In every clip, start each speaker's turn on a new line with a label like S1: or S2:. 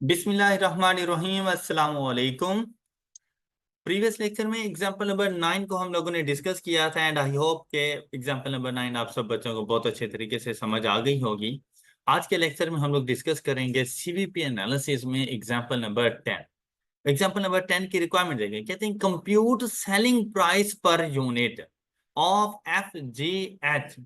S1: बिस्मिल्लाहिर्रहमानिर्रहीम अस्सलाम वालेकुम। प्रीवियस लेक्चर में एग्जांपल नंबर 9 को हम लोगों ने डिस्कस किया था एंड आई होप के एग्जांपल नंबर 9 आप सब बच्चों को बहुत अच्छे तरीके से समझ आ गई होगी। आज के लेक्चर में हम लोग डिस्कस करेंगे सीवीपी एनालिसिस में एग्जांपल नंबर 10। एग्जांपल नंबर 10 की रिक्वायरमेंट देंगे, कहते हैं compute selling price per unit of FGH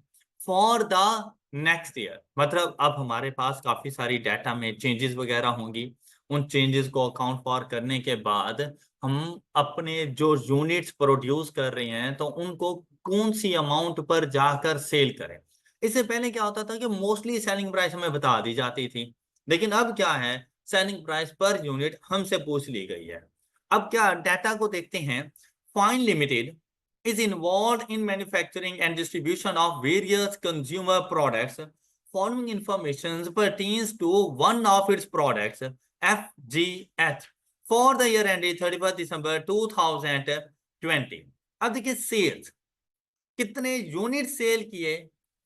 S1: for the next year. मतलब अब हमारे पास काफी सारी डाटा में चेंजेस वगैरह होंगी। उन चेंजेस को अकाउंट फॉर करने के बाद हम अपने जो यूनिट्स प्रोड्यूस कर रहे हैं तो उनको कौन सी अमाउंट पर जाकर सेल करें। इससे पहले क्या होता था कि मोस्टली सेलिंग प्राइस हमें बता दी जाती थी, लेकिन अब क्या है, सेलिंग प्राइस पर यूनिट हमसे पूछ ली गई है। अब क्या डाटा को देखते हैं। Fine limited is involved in manufacturing and distribution of various consumer products. Following information pertains to one of its products, FGH, for the year ended 31st December 2020. अब देखिए सेल्स कितने यूनिट सेल किए,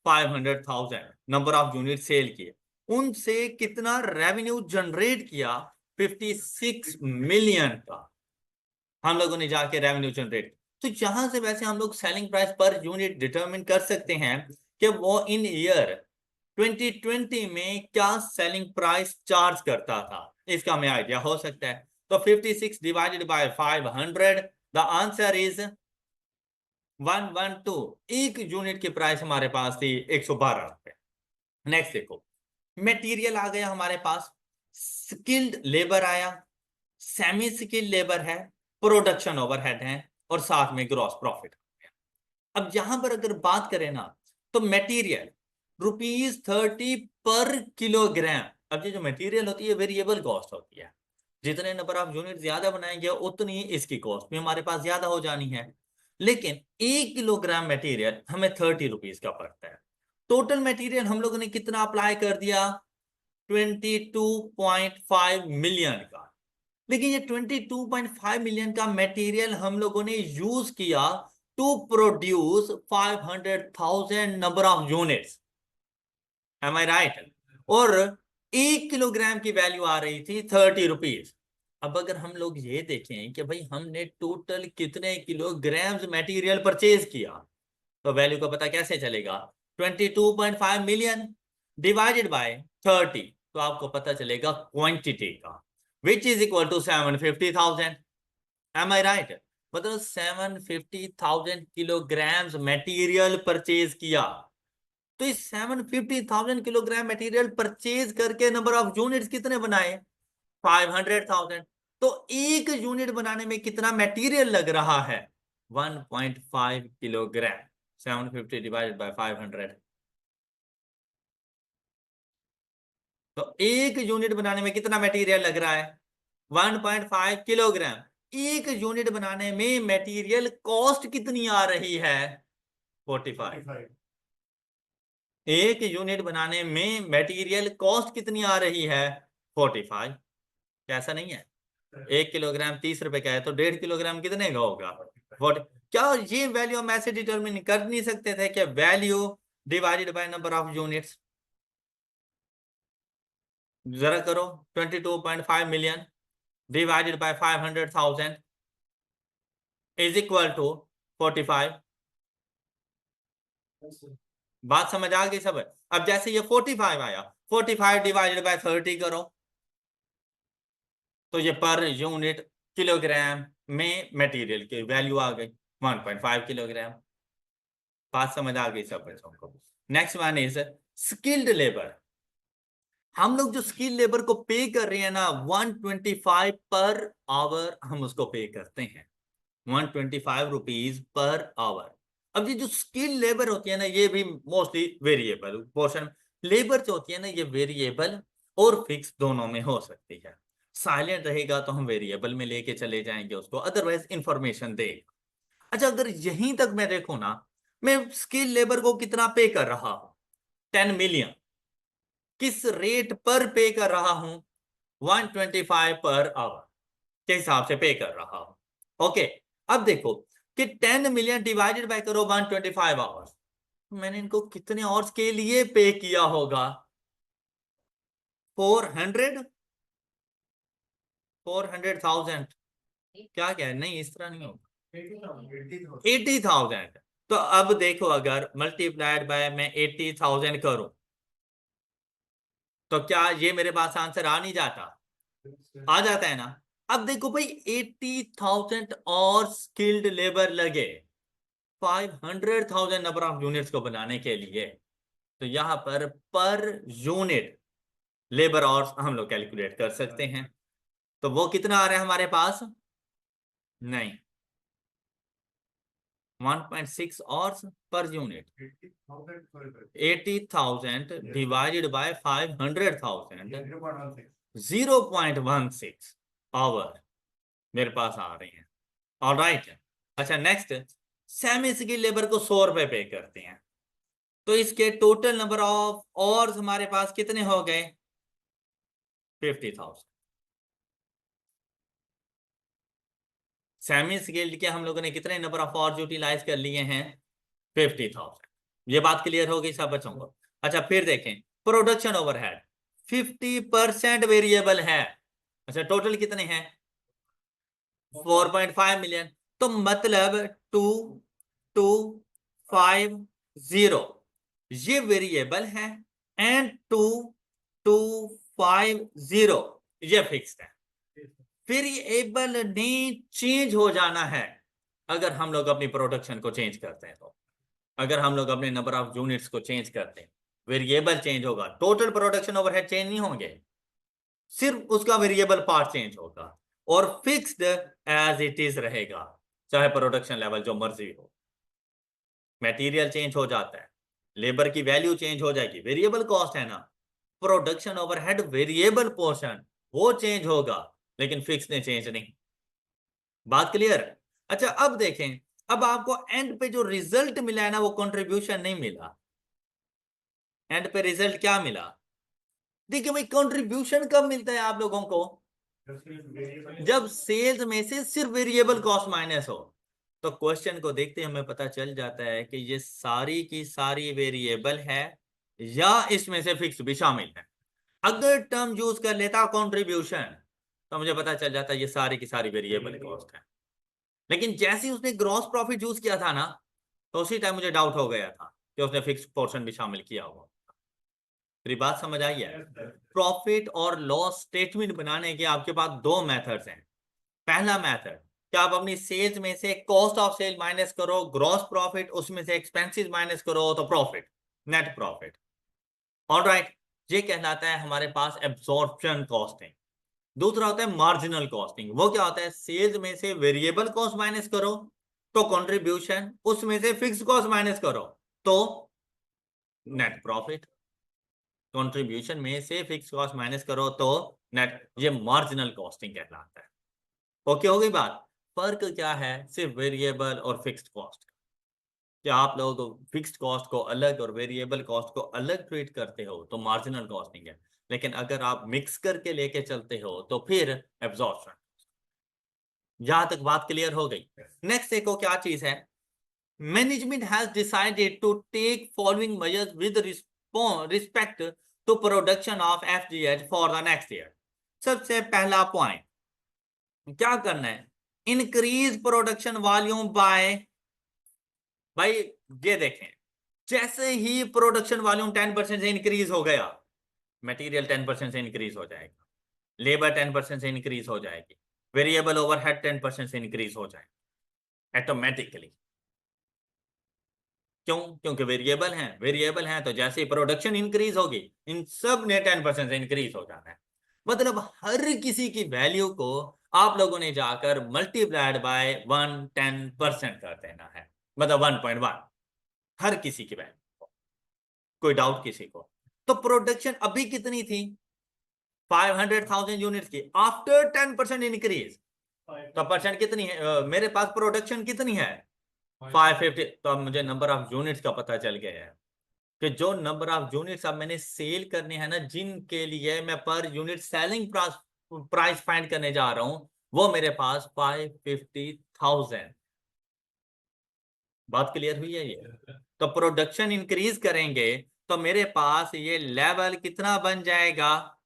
S1: 500,000 number of unit cell किए, उनसे कितना revenue generate किया, 56 million का हम लोगों ने जाके रेवेन्यू जनरेट। तो यहां से वैसे हम लोग selling price per unit determine कर सकते हैं कि वो इन ईयर 2020 में क्या सेलिंग प्राइस चार्ज करता था, इसका हमें आइडिया हो सकता है। तो 56 divided by 500, the answer is 112। एक यूनिट की प्राइस हमारे पास थी 112 रुपए। नेक्स्ट देखो, मटेरियल आ गया हमारे पास, स्किल्ड लेबर आया, सेमी स्किल्ड लेबर है, प्रोडक्शन ओवरहेड है और साथ में ग्रॉस प्रॉफिट। अब यहां पर अगर बात करें ना तो मटेरियल ₹30 पर किलोग्राम। अब ये जो मटेरियल होती है वेरिएबल कॉस्ट होती है, जितने नंबर ऑफ यूनिट ज्यादा बनाएंगे उतनी इसकी कॉस्ट भी हमारे पास ज्यादा हो जानी है। लेकिन 1 किलोग्राम मटेरियल हमें ₹30 का पड़ता है। टोटल मटेरियल हम लोगों ने कितना अप्लाई कर दिया, 22.5 मिलियन का। लेकिन ये 22.5 मिलियन का मटेरियल हम लोगों ने यूज किया to produce 500,000 number of units. Am I right? और 1 किलोग्राम की वैल्यू आ रही थी ₹30। अब अगर हम लोग ये देखें कि भाई हमने टोटल कितने किलोग्राम्स मटेरियल परचेज किया, तो वैल्यू का पता कैसे चलेगा। 22.5 मिलियन डिवाइडेड बाय 30, तो आपको पता चलेगा क्वांटिटी का, which is equal to 750,000। Am I right? मतलब 750,000 किलोग्राम्स मटेरियल परचेज किया। तो इस 750,000 किलोग्राम मटेरियल परचेज करके नंबर ऑफ यूनिट्स कितने बनाए, 500,000। तो एक यूनिट बनाने में कितना मटेरियल लग रहा है, 1.5 किलोग्राम। 750 डिवाइडेड बाय 500, तो एक यूनिट बनाने में कितना मटेरियल लग रहा है, 1.5 किलोग्राम। एक यूनिट बनाने में मटेरियल कॉस्ट कितनी आ रही है, 45। एक यूनिट बनाने में मटेरियल कॉस्ट कितनी आ रही है, 45। कैसा नहीं है, 1 किलोग्राम 30 रुपए का है तो 1.5 किलोग्राम कितने का होगा, 40। क्या ये वैल्यू हम ऐसे डिटरमिन कर नहीं सकते थे कि value divided by number of units. जरा करो, 22.5 million divided by 500,000 is equal to 45। बात समझ आ गई सब? अब जैसे ये 45 आया, 45 डिवाइडेड बाय 30 करो, तो ये पर यूनिट किलोग्राम में मटेरियल की वैल्यू आ गई 1.5 किलोग्राम। बात समझ आ गई सब बच्चों को? Next one is skilled labour. हम लोग जो स्किल लेबर को पे कर रहे हैं ना, 125 पर आवर हम उसको पे करते हैं, 125 रुपीज पर आवर। अब ये जो स्किल लेबर होती है ना, ये भी मोस्टली वेरिएबल पोर्शन। लेबर जो होती है ना, ये वेरिएबल और फिक्स दोनों में हो सकती है। साइलेंट रहेगा तो हम वेरिएबल में लेके चले जाएंगे उसको, अदरवाइज इंफॉर्मेशन देगा। अच्छा, अगर यहीं तक मैं देखूं ना, मैं स्किल लेबर को कितना पे कर रहा हूं, 10 मिलियन। किस रेट पर पे कर रहा हूं, 125 पर आवर के हिसाब से पे कर रहा हूं। ओके, अब देखो कि 10 मिलियन डिवाइडेड बाय करो 125 आवर्स, मैंने इनको कितने आवर्स के लिए पे किया होगा, 400। 400,000 क्या क्या है, नहीं इस तरह नहीं होगा, 80,000। तो अब देखो अगर मल्टीप्लाइड बाय मैं 80,000 करूं तो क्या ये मेरे पास आंसर आ नहीं जाता, आ जाता है ना। अब देखो भाई 80,000 और स्किल्ड लेबर लगे 500,000 नंबर ऑफ यूनिट्स को बनाने के लिए, तो यहां पर यूनिट लेबर और हम लोग कैलकुलेट कर सकते हैं। तो वो कितना आ रहा है हमारे पास, नहीं 1.6 hours per unit, 80,000 divided by 500,000, 0.16 our मेरे पास आ रहे हैं। ऑलराइट, अच्छा नेक्स्ट, सेमी स्किल लेबर को 100 रुपए पे करते हैं, तो इसके टोटल नंबर ऑफ आवर्स हमारे पास कितने हो गए, 50,000। सेमी स्किल्ड के हम लोगों ने कितने नंबर ऑफ आवर्स यूटिलाइज कर लिए हैं, 50,000। ये बात क्लियर हो गई सब बच्चों को। अच्छा फिर देखें प्रोडक्शन ओवरहेड 50% वेरिएबल है। अच्छा टोटल कितने हैं, 4.5 मिलियन, तो मतलब 2250 ये वेरिएबल है एंड 2250 ये फिक्स्ड है। वेरिएबल ने चेंज हो जाना है अगर हम लोग अपनी प्रोडक्शन को चेंज करते हैं, तो अगर हम लोग अपने नंबर ऑफ यूनिट्स को चेंज करते हैं वेरिएबल चेंज होगा, टोटल प्रोडक्शन ओवरहेड चेंज नहीं होंगे, सिर्फ उसका वेरिएबल पार्ट चेंज होगा और फिक्स्ड एज इट इज रहेगा, चाहे प्रोडक्शन लेवल जो मर्जी हो। मटेरियल चेंज हो जाता है, लेबर की वैल्यू चेंज हो जाएगी, वेरिएबल कॉस्ट है ना, प्रोडक्शन ओवरहेड वेरिएबल पोर्शन वो चेंज होगा लेकिन फिक्स ने चेंज नहीं। बात क्लियर। अच्छा अब देखें, अब आपको एंड पे जो रिजल्ट मिला है ना वो कंट्रीब्यूशन नहीं मिला, एंड पे रिजल्ट क्या मिला, देखिए भाई कंट्रीब्यूशन कब मिलता है आप लोगों को, जब सेल्स में से सिर्फ वेरिएबल कॉस्ट माइनस हो। तो क्वेश्चन को देखते ही हमें पता चल जाता है कि ये सारी की सारी वेरिएबल है या इसमें से फिक्स भी शामिल है। अगर टर्म यूज कर लेता कंट्रीब्यूशन तो मुझे पता चल जाता ये सारी की सारी वेरिएबल कॉस्ट है, लेकिन जैसे ही उसने ग्रॉस प्रॉफिट यूज किया था ना तो उसी टाइम मुझे डाउट हो गया था कि उसने फिक्स पोर्शन भी शामिल किया होगा। मेरी बात समझ आई है। प्रॉफिट और लॉस स्टेटमेंट बनाने के आपके पास दो मेथड्स हैं। पहला मेथड कि आप अपनी सेल्स में से कॉस्ट ऑफ सेल माइनस करो ग्रॉस प्रॉफिट, उसमें से एक्सपेंसेस माइनस करो तो प्रॉफिट, नेट प्रॉफिट। ऑलराइट, ये कहलाता है हमारे पास एब्जॉर्प्शन कॉस्टिंग। दूसरा होता है मार्जिनल कॉस्टिंग, वो क्या होता है सेल्स में से वेरिएबल कॉस्ट माइनस करो तो कंट्रीब्यूशन, उसमें से फिक्स कॉस्ट माइनस करो तो नेट प्रॉफिट, कंट्रीब्यूशन में से फिक्स कॉस्ट माइनस करो तो नेट, ये मार्जिनल कॉस्टिंग कहलाता है। ओके हो गई बात। फर्क क्या है सिर्फ वेरिएबल और फिक्स्ड कॉस्ट, क्या आप लोग फिक्स्ड कॉस्ट को अलग और वेरिएबल कॉस्ट को अलग ट्रीट करते हो तो मार्जिनल कॉस्टिंग है, लेकिन अगर आप मिक्स करके लेके चलते हो तो फिर एब्जॉर्प्शन। यहां तक बात क्लियर हो गई। नेक्स्ट देखो क्या चीज है, management has decided to take following measures with respect to production of FGH for the next year. सबसे पहला पॉइंट क्या करना है, इंक्रीज प्रोडक्शन वॉल्यूम बाय, भाई ये देखें जैसे ही प्रोडक्शन वॉल्यूम 10% से इंक्रीज हो गया मटेरियल 10% से इंक्रीज हो जाएगा, लेबर 10% से इंक्रीज हो जाएगी, वेरिएबल ओवरहेड 10% से इंक्रीज हो जाएगा ऑटोमेटिकली। क्यों, क्योंकि वेरिएबल हैं तो जैसे ही प्रोडक्शन इंक्रीज होगी इन सब ने 10% से इंक्रीज हो जाना है। मतलब हर किसी की वैल्यू को आप लोगों ने जाकर मल्टीप्लाइड बाय 110% कर देना है, मतलब 1.1 हर किसी की वैल्यू। कोई डाउट किसी को, तो प्रोडक्शन अभी कितनी थी 500,000 यूनिट्स की, आफ्टर 10% इंक्रीज तो परसेंट कितनी है, मेरे पास प्रोडक्शन कितनी है 550। तो अब मुझे नंबर ऑफ यूनिट्स का पता चल गया है कि जो नंबर ऑफ यूनिट्स अब मैंने सेल करने हैं ना, जिनके लिए मैं per unit selling price find करने जा रहा हूं, वो मेरे पास 550,000। बात क्लियर हुई है ये। तो प्रोडक्शन इंक्रीज करेंगे तो मेरे पास ये लेवल कितना बन जाएगा,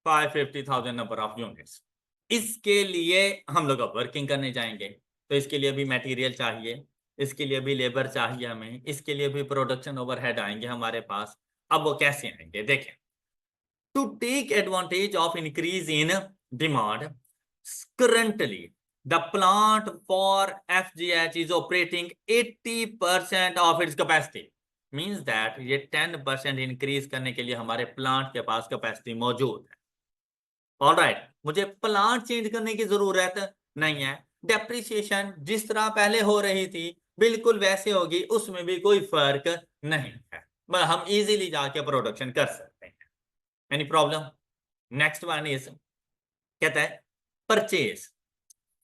S1: 550,000 नंबर ऑफ यूनिट्स। इसके लिए हम लोग अब वर्किंग करने जाएंगे, तो इसके लिए भी मटेरियल चाहिए, इसके लिए भी लेबर चाहिए हमें, इसके लिए भी प्रोडक्शन ओवरहेड आएंगे हमारे पास। अब वो कैसे आएंगे देखें। To take advantage of increase in demand, currently the plant for FGH is operating 80% of its capacity, means that ये 10% इंक्रीज करने के लिए हमारे प्लांट के पास कैपेसिटी मौजूद है। ऑलराइट, मुझे प्लांट चेंज करने की जरूरत नहीं है। डेप्रिसिएशन जिस तरह पहले हो रही थी बिल्कुल वैसे होगी, उसमें भी कोई फर्क नहीं है, मतलब हम इजीली जाके प्रोडक्शन कर सकते हैं। Any problem? Next one is, कहता है purchase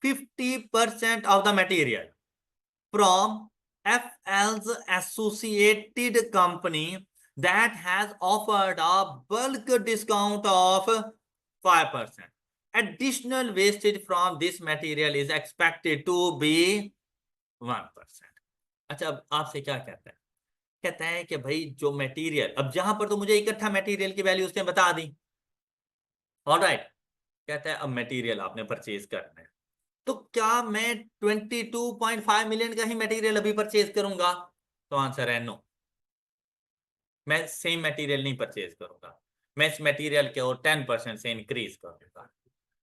S1: 50% of the material from FL's associated company that has offered a bulk discount of 5%. Additional wastage from this material is expected to be 1%. अच्छा, अब आपसे क्या कहता है? कहता है कि भाई जो मटेरियल, अब जहां पर तो मुझे इकट्ठा मटेरियल की वैल्यू उसने बता दी, ऑलराइट। कहता है अब मटेरियल आपने परचेज करना है, तो क्या मैं 22.5 मिलियन का ही मटेरियल अभी परचेज करूंगा? तो आंसर है नो, मैं सेम मटेरियल नहीं परचेज करूंगा, मैं इस मटेरियल के और 10% से इंक्रीज करूंगा,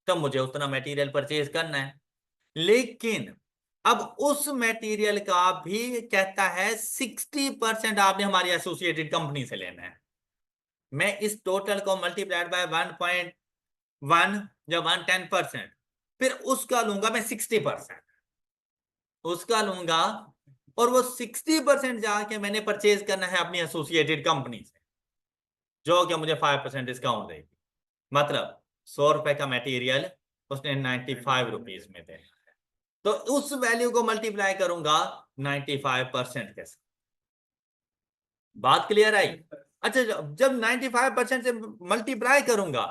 S1: तब मुझे उतना मटेरियल परचेज करना है। लेकिन अब उस मटेरियल का भी कहता है 60% आपने हमारी एसोसिएटेड कंपनी से लेना है। मैं इस टोटल को मल्टीप्लाइड बाय 1.1 या 110%, फिर उसका लूंगा मैं 60%, उसका लूंगा, और वो 60% जाके मैंने परचेज करना है अपनी एसोसिएटेड कंपनी से, जो कि मुझे 5% डिस्काउंट देगी। मतलब 100 रुपए का मटेरियल उसने 95 रुपीज में देना है, तो उस वैल्यू को मल्टीप्लाई करूंगा 95% के साथ। बात क्लियर आई? अच्छा, जब 95% से मल्टीप्लाई करूंगा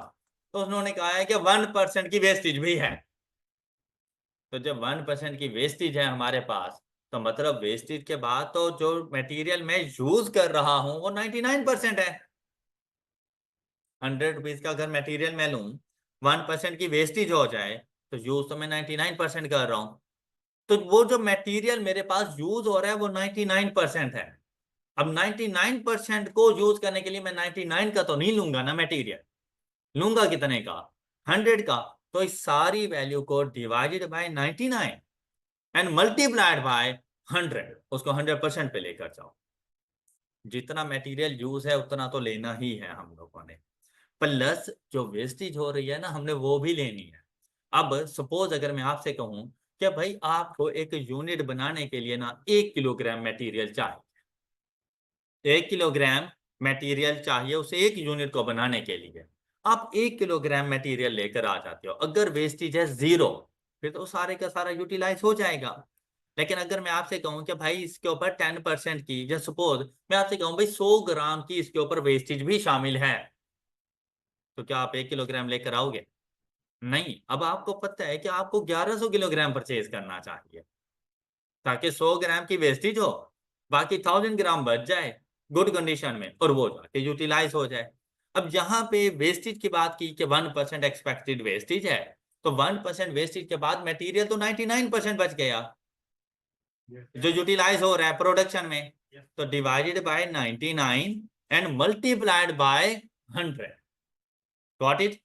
S1: तो उन्होंने कहा है कि 1% की वेस्टेज भी है। तो जब 1% की वेस्टेज है हमारे पास, तो मतलब वेस्टेज के बाद तो जो मटेरियल मैं यूज कर रहा हूं वो 99% है। 100 रुपीज का अगर मटेरियल मैं लूं, 1% की वेस्टेज हो जाए, तो यूज तो मैं 99% कर रहा हूं। तो वो जो मटेरियल मेरे पास यूज हो रहा है वो 99% है। अब 99% को यूज करने के लिए मैं 99 का तो नहीं लूंगा ना मटेरियल, लूंगा कितने का? 100 का। तो इस सारी वैल्यू को divided by 99 and multiplied by 100, उसको 100% पे लेकर जाओ। जितना मटेरियल यूज है उतना तो लेना ही है हम लोगों ने, प्लस जो वेस्टेज हो रही है ना हमने वो भी लेनी है। अब सपोज अगर मैं आपसे कहूं कि भाई आपको एक यूनिट बनाने के लिए ना 1 किलोग्राम मटेरियल चाहिए, 1 किलोग्राम मटेरियल चाहिए उसे एक यूनिट को बनाने के लिए, आप 1 किलोग्राम मटेरियल लेकर आ जाते हो। अगर वेस्टेज है 0, फिर तो सारे का सारा यूटिलाइज हो जाएगा। लेकिन अगर मैं आपसे कहूं कि भाई इसके ऊपर 10% की, जैसे सपोज मैं आपसे कहूं भाई 100 ग्राम की इसके ऊपर वेस्टेज भी शामिल है, तो क्या आप 1 किलोग्राम लेकर आओगे? नहीं। अब आपको पता है कि आपको 1100 किलोग्राम परचेज करना चाहिए, ताकि 100 ग्राम की वेस्टेज हो, बाकी 1000 ग्राम बच जाए गुड कंडीशन में, और वो जाके यूटिलाइज हो जाए। अब यहाँ पे वेस्टेज की बात की कि 1% एक्सपेक्टेड वेस्टेज है, तो 1% वेस्टेज के बाद मटेरियल तो 99% बच गया जो यूटिलाइज हो रहा है प्रोडक्शन में। तो divided by 99 and multiplied by 100। Got it?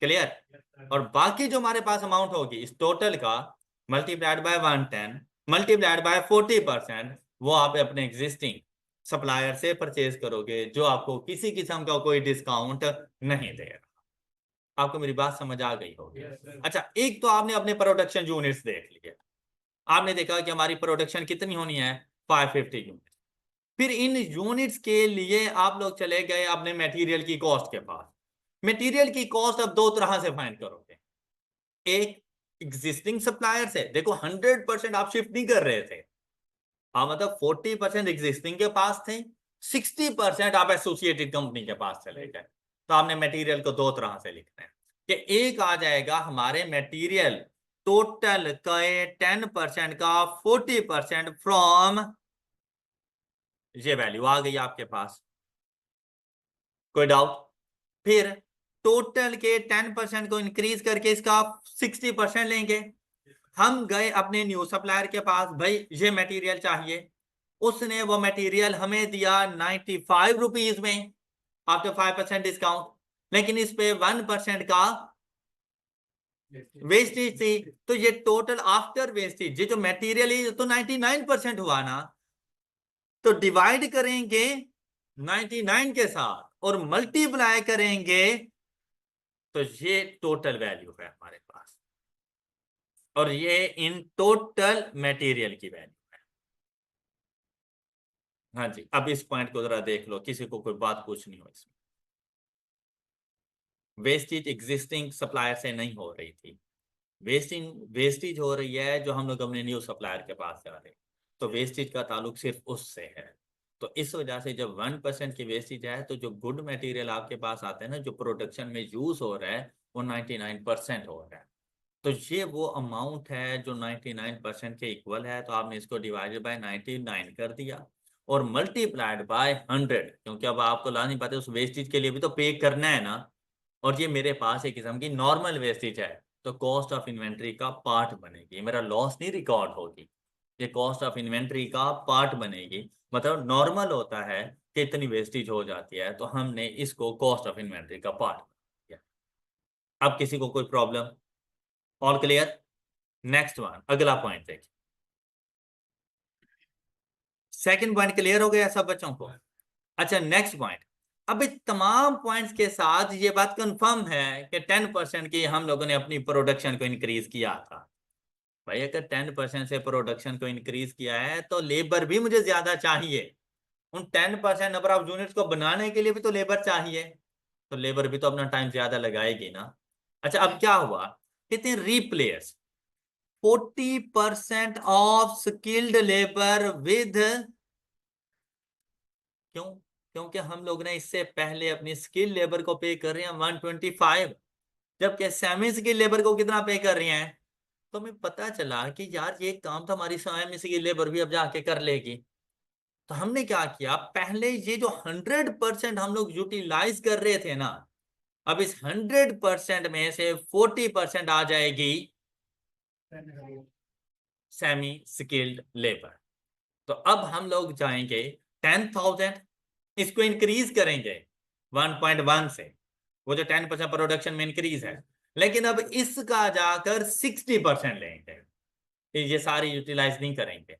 S1: Clear? और बाकी जो हमारे पास अमाउंट होगी इस टोटल का, मल्टीप्लाइड बाय 110 मल्टीप्लाइड बाय 40%, वो आप अपने एग्जिस्टिंग सप्लायर से परचेज करोगे, जो आपको किसी किस्म का कोई डिस्काउंट नहीं देगा। आपको मेरी बात समझ आ गई होगी? अच्छा, एक तो आपने अपने प्रोडक्शन यूनिट्स देख लिए, आपने देखा कि हमारी प्रोडक्शन कितनी होनी है, 550 यूनिट। फिर इन यूनिट्स के लिए आप लोग चले गए अपने मटेरियल की कॉस्ट के पास। मटेरियल की कॉस्ट अब दो तरह से फाइंड करोगे, एक एग्जिस्टिंग सप्लायर से, देखो 100% आप शिफ्ट नहीं कर रहे थे, हाँ, मतलब 40% एग्जिस्टिंग के पास थे, 60% आप एसोसिएटेड कंपनी के पास चले गए। तो आपने मटेरियल को दो तरह से लिखना है कि एक आ जाएगा हमारे मटेरियल टोटल का 10% का 40% फ्रॉम, ये वैल्यू आ गई आपके पास, कोई डाउट? फिर टोटल के 10% को इंक्रीज करके इसका 60% लेंगे। हम गए अपने न्यू सप्लायर के पास, भाई ये मटेरियल चाहिए। उसने वो मटेरियल हमें दिया 95 रुपीज में आफ्टर 5% डिस्काउंट, लेकिन इस पे 1% का वेस्टेज थी। तो ये टोटल आफ्टर वेस्टेज, ये जो मटेरियल है तो 99% हुआ ना। तो डिवाइड करेंगे 99 के साथ और मल्टीप्लाई करेंगे, तो ये टोटल वैल्यू है हमारे पास, और ये इन टोटल मटेरियल की वैल्यू है। हाँ जी, अब इस पॉइंट को जरा देख लो, किसी को कोई बात पूछनी हो इसमें। वेस्टेज एग्जिस्टिंग सप्लायर से नहीं हो रही थी, वेस्टेज हो रही है जो हम लोग अपने न्यू सप्लायर के पास जा रहे हैं, तो वेस्टेज का ताल्लुक सिर्फ उससे है। तो इस वजह से जब 1% की वेस्टेज है, तो जो गुड मटेरियल आपके पास आते हैं ना, जो प्रोडक्शन में यूज हो रहा है, वो 99% हो रहा है। तो ये वो अमाउंट है जो 99% के इक्वल है। तो आपने इसको डिवाइडेड बाय 99 कर दिया और मल्टीप्लाइड बाय 100, क्योंकि अब आपको ला नहीं पाते, उस वेस्टेज के लिए भी तो पे करना है ना। और ये मेरे पास एक किस्म की नॉर्मल वेस्टेज है, तो कॉस्ट ऑफ इन्वेंट्री का पार्ट बनेगी, मेरा लॉस नहीं रिकॉर्ड होगी, ये कॉस्ट ऑफ इन्वेंट्री का पार्ट बनेगी। मतलब नॉर्मल होता है कि इतनी वेस्टेज हो जाती है, तो हमने इसको कॉस्ट ऑफ इन्वेंट्री का पार्ट किया। अब किसी को कोई problem? All clear? Next one, अगला पॉइंट देखिए। सेकंड पॉइंट क्लियर हो गया सब बच्चों को? अच्छा, नेक्स्ट पॉइंट। अब इस तमाम पॉइंट्स के साथ ये बात कंफर्म है कि 10% की हम लोगों ने अपनी प्रोडक्शन को इंक्रीज किया था। भाई अगर 10% से प्रोडक्शन को इंक्रीज किया है, तो लेबर भी मुझे ज्यादा चाहिए। उन 10% नंबर ऑफ यूनिट्स को बनाने के लिए भी तो लेबर चाहिए, तो लेबर भी तो अपना टाइम ज्यादा लगाएगी ना। अच्छा, अब क्या हुआ, कितने replace 40% of skilled labour with, क्यों? क्योंकि हम लोग ने इससे पहले अपनी स्किल लेबर को पे कर रहे हैं 125, जबकि सेमी स्किल लेबर को कितना पे कर रहे हैं। तो हमें पता चला कि यार ये काम तो हमारी सेमी स्किल लेबर भी अब जाके कर लेगी। तो हमने क्या किया, पहले ये जो 100% हम लोग यूटिलाइज कर रहे थे ना, अब इस 100% में से 40% आ जाएगी सेमी स्किल्ड लेबर। तो अब हम लोग जाएंगे 10,000, इसको इंक्रीज करेंगे 1.1 से, वो जो 10% प्रोडक्शन में इंक्रीज है। लेकिन अब इसका जाकर 60% लेंगे, ये सारी यूटिलाइज नहीं करेंगे,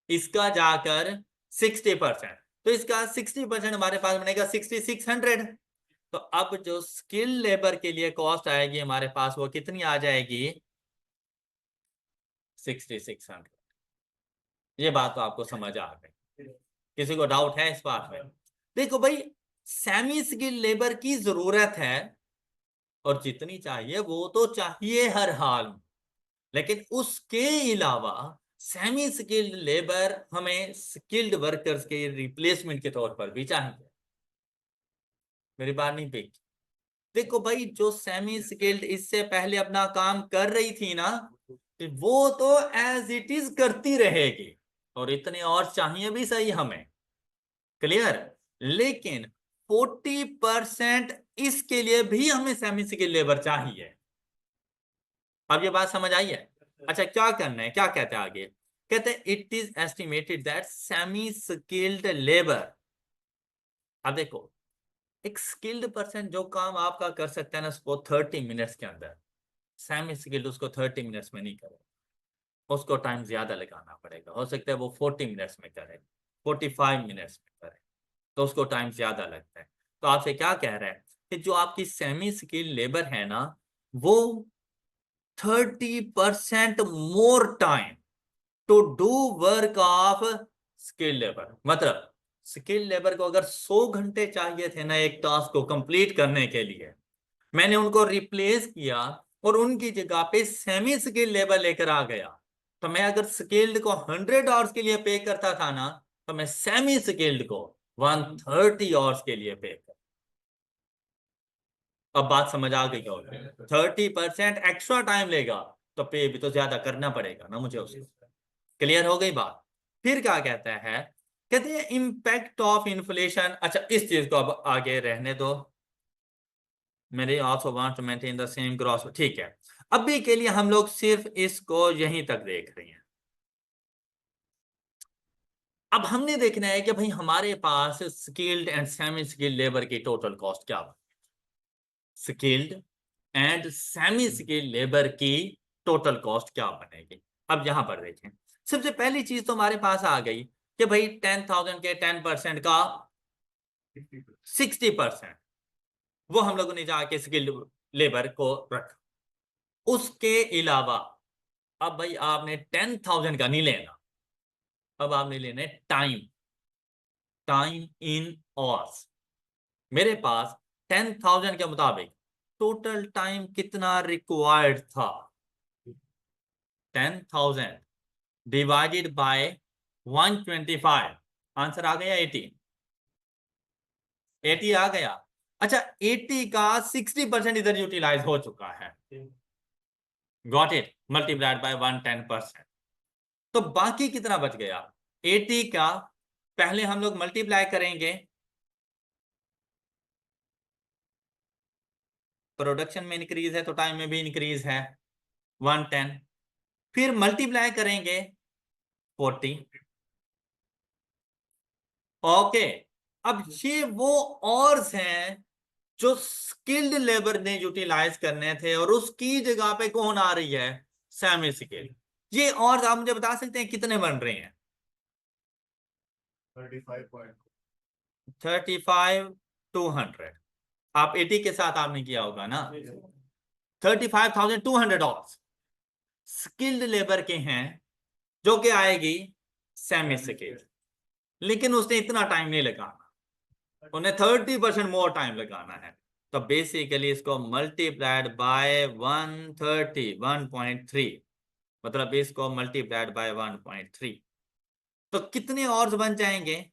S1: इसका जाकर 60%। तो इसका 60% हमारे पास बनेगा 6600। तो अब जो स्किल लेबर के लिए कॉस्ट आएगी हमारे पास, वो कितनी आ जाएगी? 6600। ये बात तो आपको समझ आ गई? किसी को डाउट है इस बात में? देखो भाई, सेमी स्किल लेबर की जरूरत है, और जितनी चाहिए वो तो चाहिए हर हाल में, लेकिन उसके अलावा सेमी स्किल्ड लेबर हमें स्किल्ड वर्कर्स के रिप्लेसमेंट के तौर पर भी चाहिए। मेरी बात नहीं पे? देखो भाई, जो सेमी स्किल्ड इससे पहले अपना काम कर रही थी ना, वो तो एज इट इज करती रहेगी, और इतने और चाहिए भी सही हमें, क्लियर। लेकिन 40% इसके लिए भी हमें सेमी स्किल्ड लेबर चाहिए। अब ये बात समझ आई है? अच्छा, क्या करना है, क्या कहते हैं आगे? कहते हैं it is estimated that semi skilled labour. अब देखो, एक स्किल्ड पर्सन जो काम आपका कर सकता है ना, उसको 30 मिनट्स के अंदर, सेमी स्किल्ड उसको 30 मिनट्स में नहीं करे, उसको टाइम ज्यादा लगाना पड़ेगा। हो सकता है वो 40 मिनट्स में करे, 45 मिनट्स में करे, तो उसको टाइम ज्यादा लगता है। तो आपसे क्या कह रहा है कि जो आपकी सेमी स्किल्ड लेबर है ना, वो 30% more time to do work of skill labour. मतलब स्किल लेबर को अगर 100 घंटे चाहिए थे ना एक टास्क को कंप्लीट करने के लिए, मैंने उनको रिप्लेस किया और उनकी जगह पे सेमी स्किल लेबर लेकर आ गया। तो मैं अगर स्किल्ड को 100 आवर्स के लिए पे करता था ना, तो मैं सेमी स्किल्ड को 130 आवर्स के लिए पे कर। अब बात समझ आ गई होगी? 30% एक्स्ट्रा टाइम लेगा, तो पे भी तो ज्यादा करना पड़ेगा ना मुझे उसको। क्लियर हो गई बात? फिर क्या कहता है, कहते हैं इम्पैक्ट ऑफ इन्फ्लेशन। अच्छा, इस चीज को अब आगे रहने दो, मेरे also want to maintain the same gross, ठीक है। अभी के लिए हम लोग सिर्फ इसको यहीं तक देख रहे हैं। अब हमने देखना है कि भाई हमारे पास skilled and semi skilled labour की टोटल कॉस्ट क्या, skilled and semi skilled labour की टोटल कॉस्ट क्या बनेगी। अब यहां पर देखें, सबसे पहली चीज तो हमारे पास आ गई कि भाई 10,000 के 10% का 60%, वो हम लोगों ने जाके स्किल्ड लेबर को रखा। उसके अलावा अब भाई आपने 10,000 का नहीं लेना, अब आपने लेना है टाइम, टाइम इन आवर्स। मेरे पास 10,000 के मुताबिक टोटल टाइम कितना रिक्वायर्ड था, 10,000 डिवाइडेड बाय 125, आंसर आ गया 80, 80 आ गया। अच्छा 80 का 60% इधर यूटिलाइज हो चुका है, गॉट इट, मल्टीप्लाइड बाय 110%। तो बाकी कितना बच गया, 80 का पहले हम लोग मल्टीप्लाई करेंगे, प्रोडक्शन में इंक्रीज है तो टाइम में भी इंक्रीज है 110, फिर मल्टीप्लाई करेंगे 40। ओके, अब ये वो और्स हैं जो स्किल्ड लेबर ने यूटिलाइज करने थे और उसकी जगह पे कौन आ रही है, सेमी स्किल्ड। ये और आप मुझे बता सकते हैं कितने बन रहे हैं, 35,200। आप 80 के साथ आपने किया होगा ना, 35,200 और स्किल्ड लेबर के हैं जो कि आएगी सेमी स्किल्ड, लेकिन उसने इतना टाइम नहीं लगाना, उन्हें 30% मोर टाइम लगाना है। तो बेसिकली इसको मल्टीप्लाइड बाय 130, 1.3, मतलब इसको मल्टीप्लाइड बाय 1.3, तो कितने और बन जाएंगे,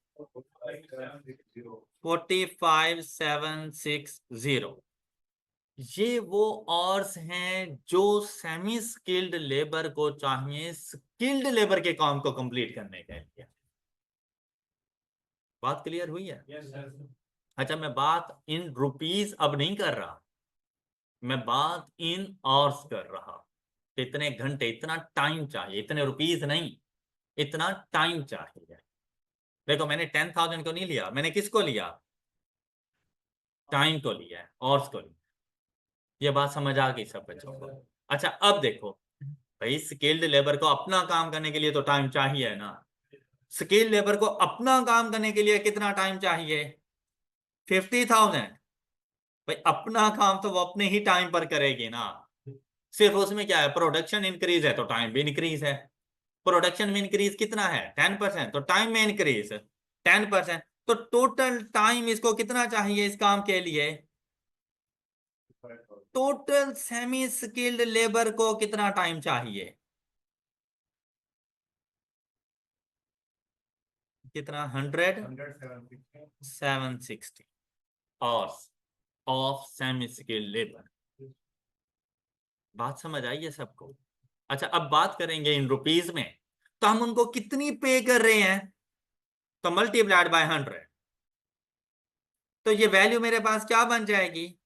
S1: 45,760। ये वो और्स हैं जो सेमी स्किल्ड लेबर को चाहिए स्किल्ड लेबर के काम को कंप्लीट करने के लिए। बात क्लियर हुई है? अच्छा, मैं बात इन रुपीस अब नहीं कर रहा, मैं बात इन आवर्स कर रहा। इतने घंटे, इतना टाइम चाहिए, इतने रुपीस नहीं, इतना टाइम चाहिए। देखो मैंने 10,000 को नहीं लिया, मैंने किसको लिया, टाइम को लिया है, आवर्स को लिया। ये बात समझ आ गई सब बच्चों को? अच्छा अब देखो भाई, स्किल्ड लेबर को अपना काम करने के लिए तो टाइम चाहिए ना, स्किल्ड लेबर को अपना काम करने के लिए कितना टाइम चाहिए, 50,000। भाई अपना काम तो वो अपने ही टाइम पर करेगी ना, सिर्फ उसमें क्या है, प्रोडक्शन इंक्रीज है तो टाइम भी इंक्रीज है। प्रोडक्शन में इंक्रीज कितना है, 10%, तो टाइम में इंक्रीज 10%, तो टोटल टाइम इसको कितना चाहिए इस काम के लिए, टोटल सेमी स्किल्ड लेबर को कितना टाइम चाहिए, कितना, 760 hours of semi skilled labour. बात समझ आई है सबको? अच्छा अब बात करेंगे इन रुपीस में, तो हम उनको कितनी पे कर रहे हैं, तो मल्टीप्लाइड बाय 100, तो ये वैल्यू मेरे पास क्या बन जाएगी,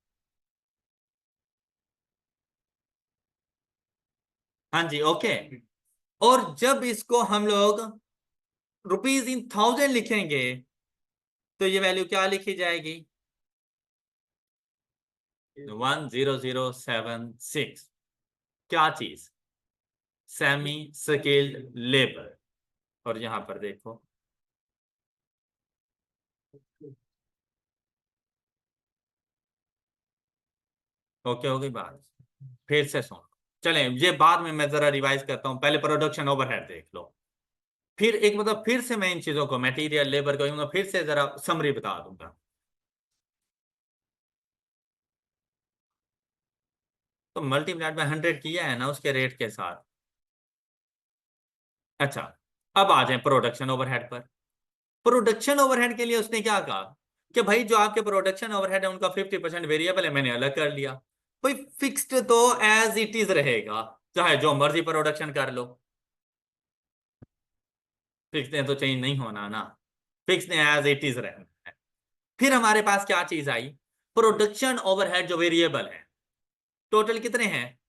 S1: हाँ जी ओके। और जब इसको हम लोग रुपीज इन थाउजेंड लिखेंगे तो ये वैल्यू क्या लिखी जाएगी, 10076। क्या चीज, सेमी स्किल्ड लेबर। और यहां पर देखो, ओके हो गई बात, फिर से सुन, चलें ये बाद में मैं जरा रिवाइज करता हूं, पहले प्रोडक्शन ओवरहेड देख लो, फिर एक मतलब फिर से मैं इन चीजों को मटेरियल लेबर को फिर से जरा समरी बता दूंगा। तो मल्टीप्लाइड बाय 100 किया है ना उसके रेट के साथ। अच्छा अब आ जाए प्रोडक्शन ओवरहेड पर। प्रोडक्शन ओवरहेड के लिए उसने क्या कहा कि भाई जो आपके प्रोडक्शन ओवरहेड है उनका 50% वेरिएबल है, मैंने अलग कर लिया। भाई फिक्स्ड तो एज इट इज रहेगा, चाहे जो मर्जी प्रोडक्शन कर लो, फिक्स ने तो चेंज नहीं होना ना, फिक्स ने एज इट इज रहना है। फिर हमारे पास क्या चीज आई, प्रोडक्शन ओवरहेड जो वेरिएबल है, टोटल कितने हैं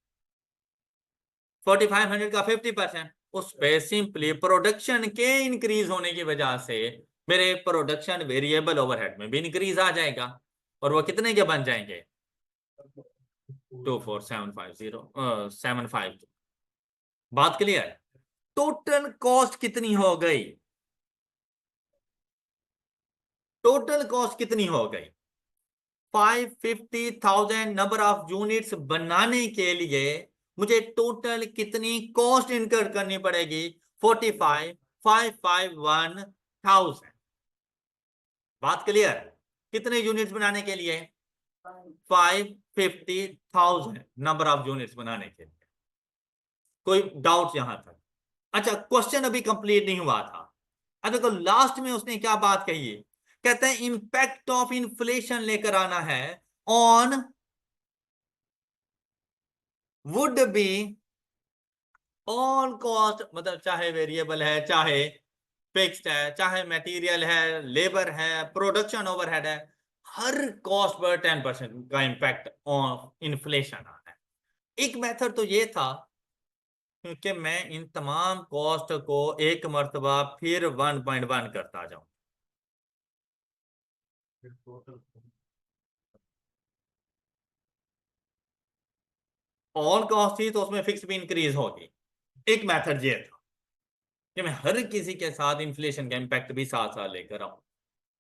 S1: 4500 का 50%, उस पे सिंपली प्रोडक्शन के इंक्रीज होने की वजह से मेरे प्रोडक्शन वेरिएबल ओवरहेड में भी इंक्रीज आ जाएगा, और वो कितने के बन जाएंगे 24750 752। बात क्लियर? टोटल कॉस्ट कितनी हो गई, टोटल कॉस्ट कितनी हो गई 550,000 नंबर ऑफ यूनिट्स बनाने के लिए मुझे टोटल कितनी कॉस्ट इनकर करनी पड़ेगी 45,551,000। बात क्लियर? कितने यूनिट्स बनाने के लिए 550,000 नंबर ऑफ यूनिट्स बनाने के लिए। कोई डाउट यहां तक? अच्छा, क्वेश्चन अभी कंप्लीट नहीं हुआ था। अब देखो लास्ट में उसने क्या बात कही है, कहते हैं इंपैक्ट ऑफ इन्फ्लेशन लेकर आना है on would be all cost, मतलब चाहे वेरिएबल है, चाहे फिक्स्ड है, चाहे मटेरियल है, लेबर है, प्रोडक्शन ओवरहेड है, हर कॉस्ट पर 10% का इंपैक्ट ऑन इन्फ्लेशन आता है। एक मेथड तो ये था कि मैं इन तमाम कॉस्ट को एक मर्तबा फिर 1.1 करता जाऊं। ऑल कॉस्ट थी तो उसमें फिक्स भी इंक्रीज होगी। एक मेथड ये था कि मैं हर किसी के साथ इन्फ्लेशन का इंपैक्ट भी साथ साथ लेकर आऊं।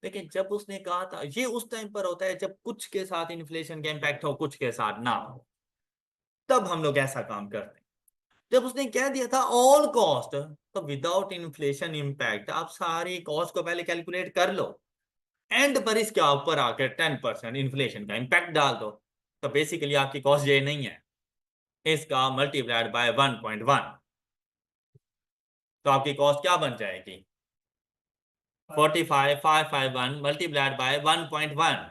S1: लेकिन जब उसने कहा था, ये उस टाइम पर होता है जब कुछ के साथ इन्फ्लेशन का इंपैक्ट हो, कुछ के साथ ना हो, तब हम लोग ऐसा काम करते हैं। जब उसने कह दिया था ऑल कॉस्ट, तो विदाउट इन्फ्लेशन इंपैक्ट आप सारी कॉस्ट को पहले कैलकुलेट कर लो, एंड पर इसके ऊपर आकर 10% इन्फ्लेशन का इंपैक्ट डाल दो, तो बेसिकली आपकी कॉस्ट ये नहीं है, इसका मल्टीप्लाइड बाय 1.1, तो आपकी कॉस्ट क्या बन जाएगी 45,551 मल्टीप्लाइड बाय 1.1।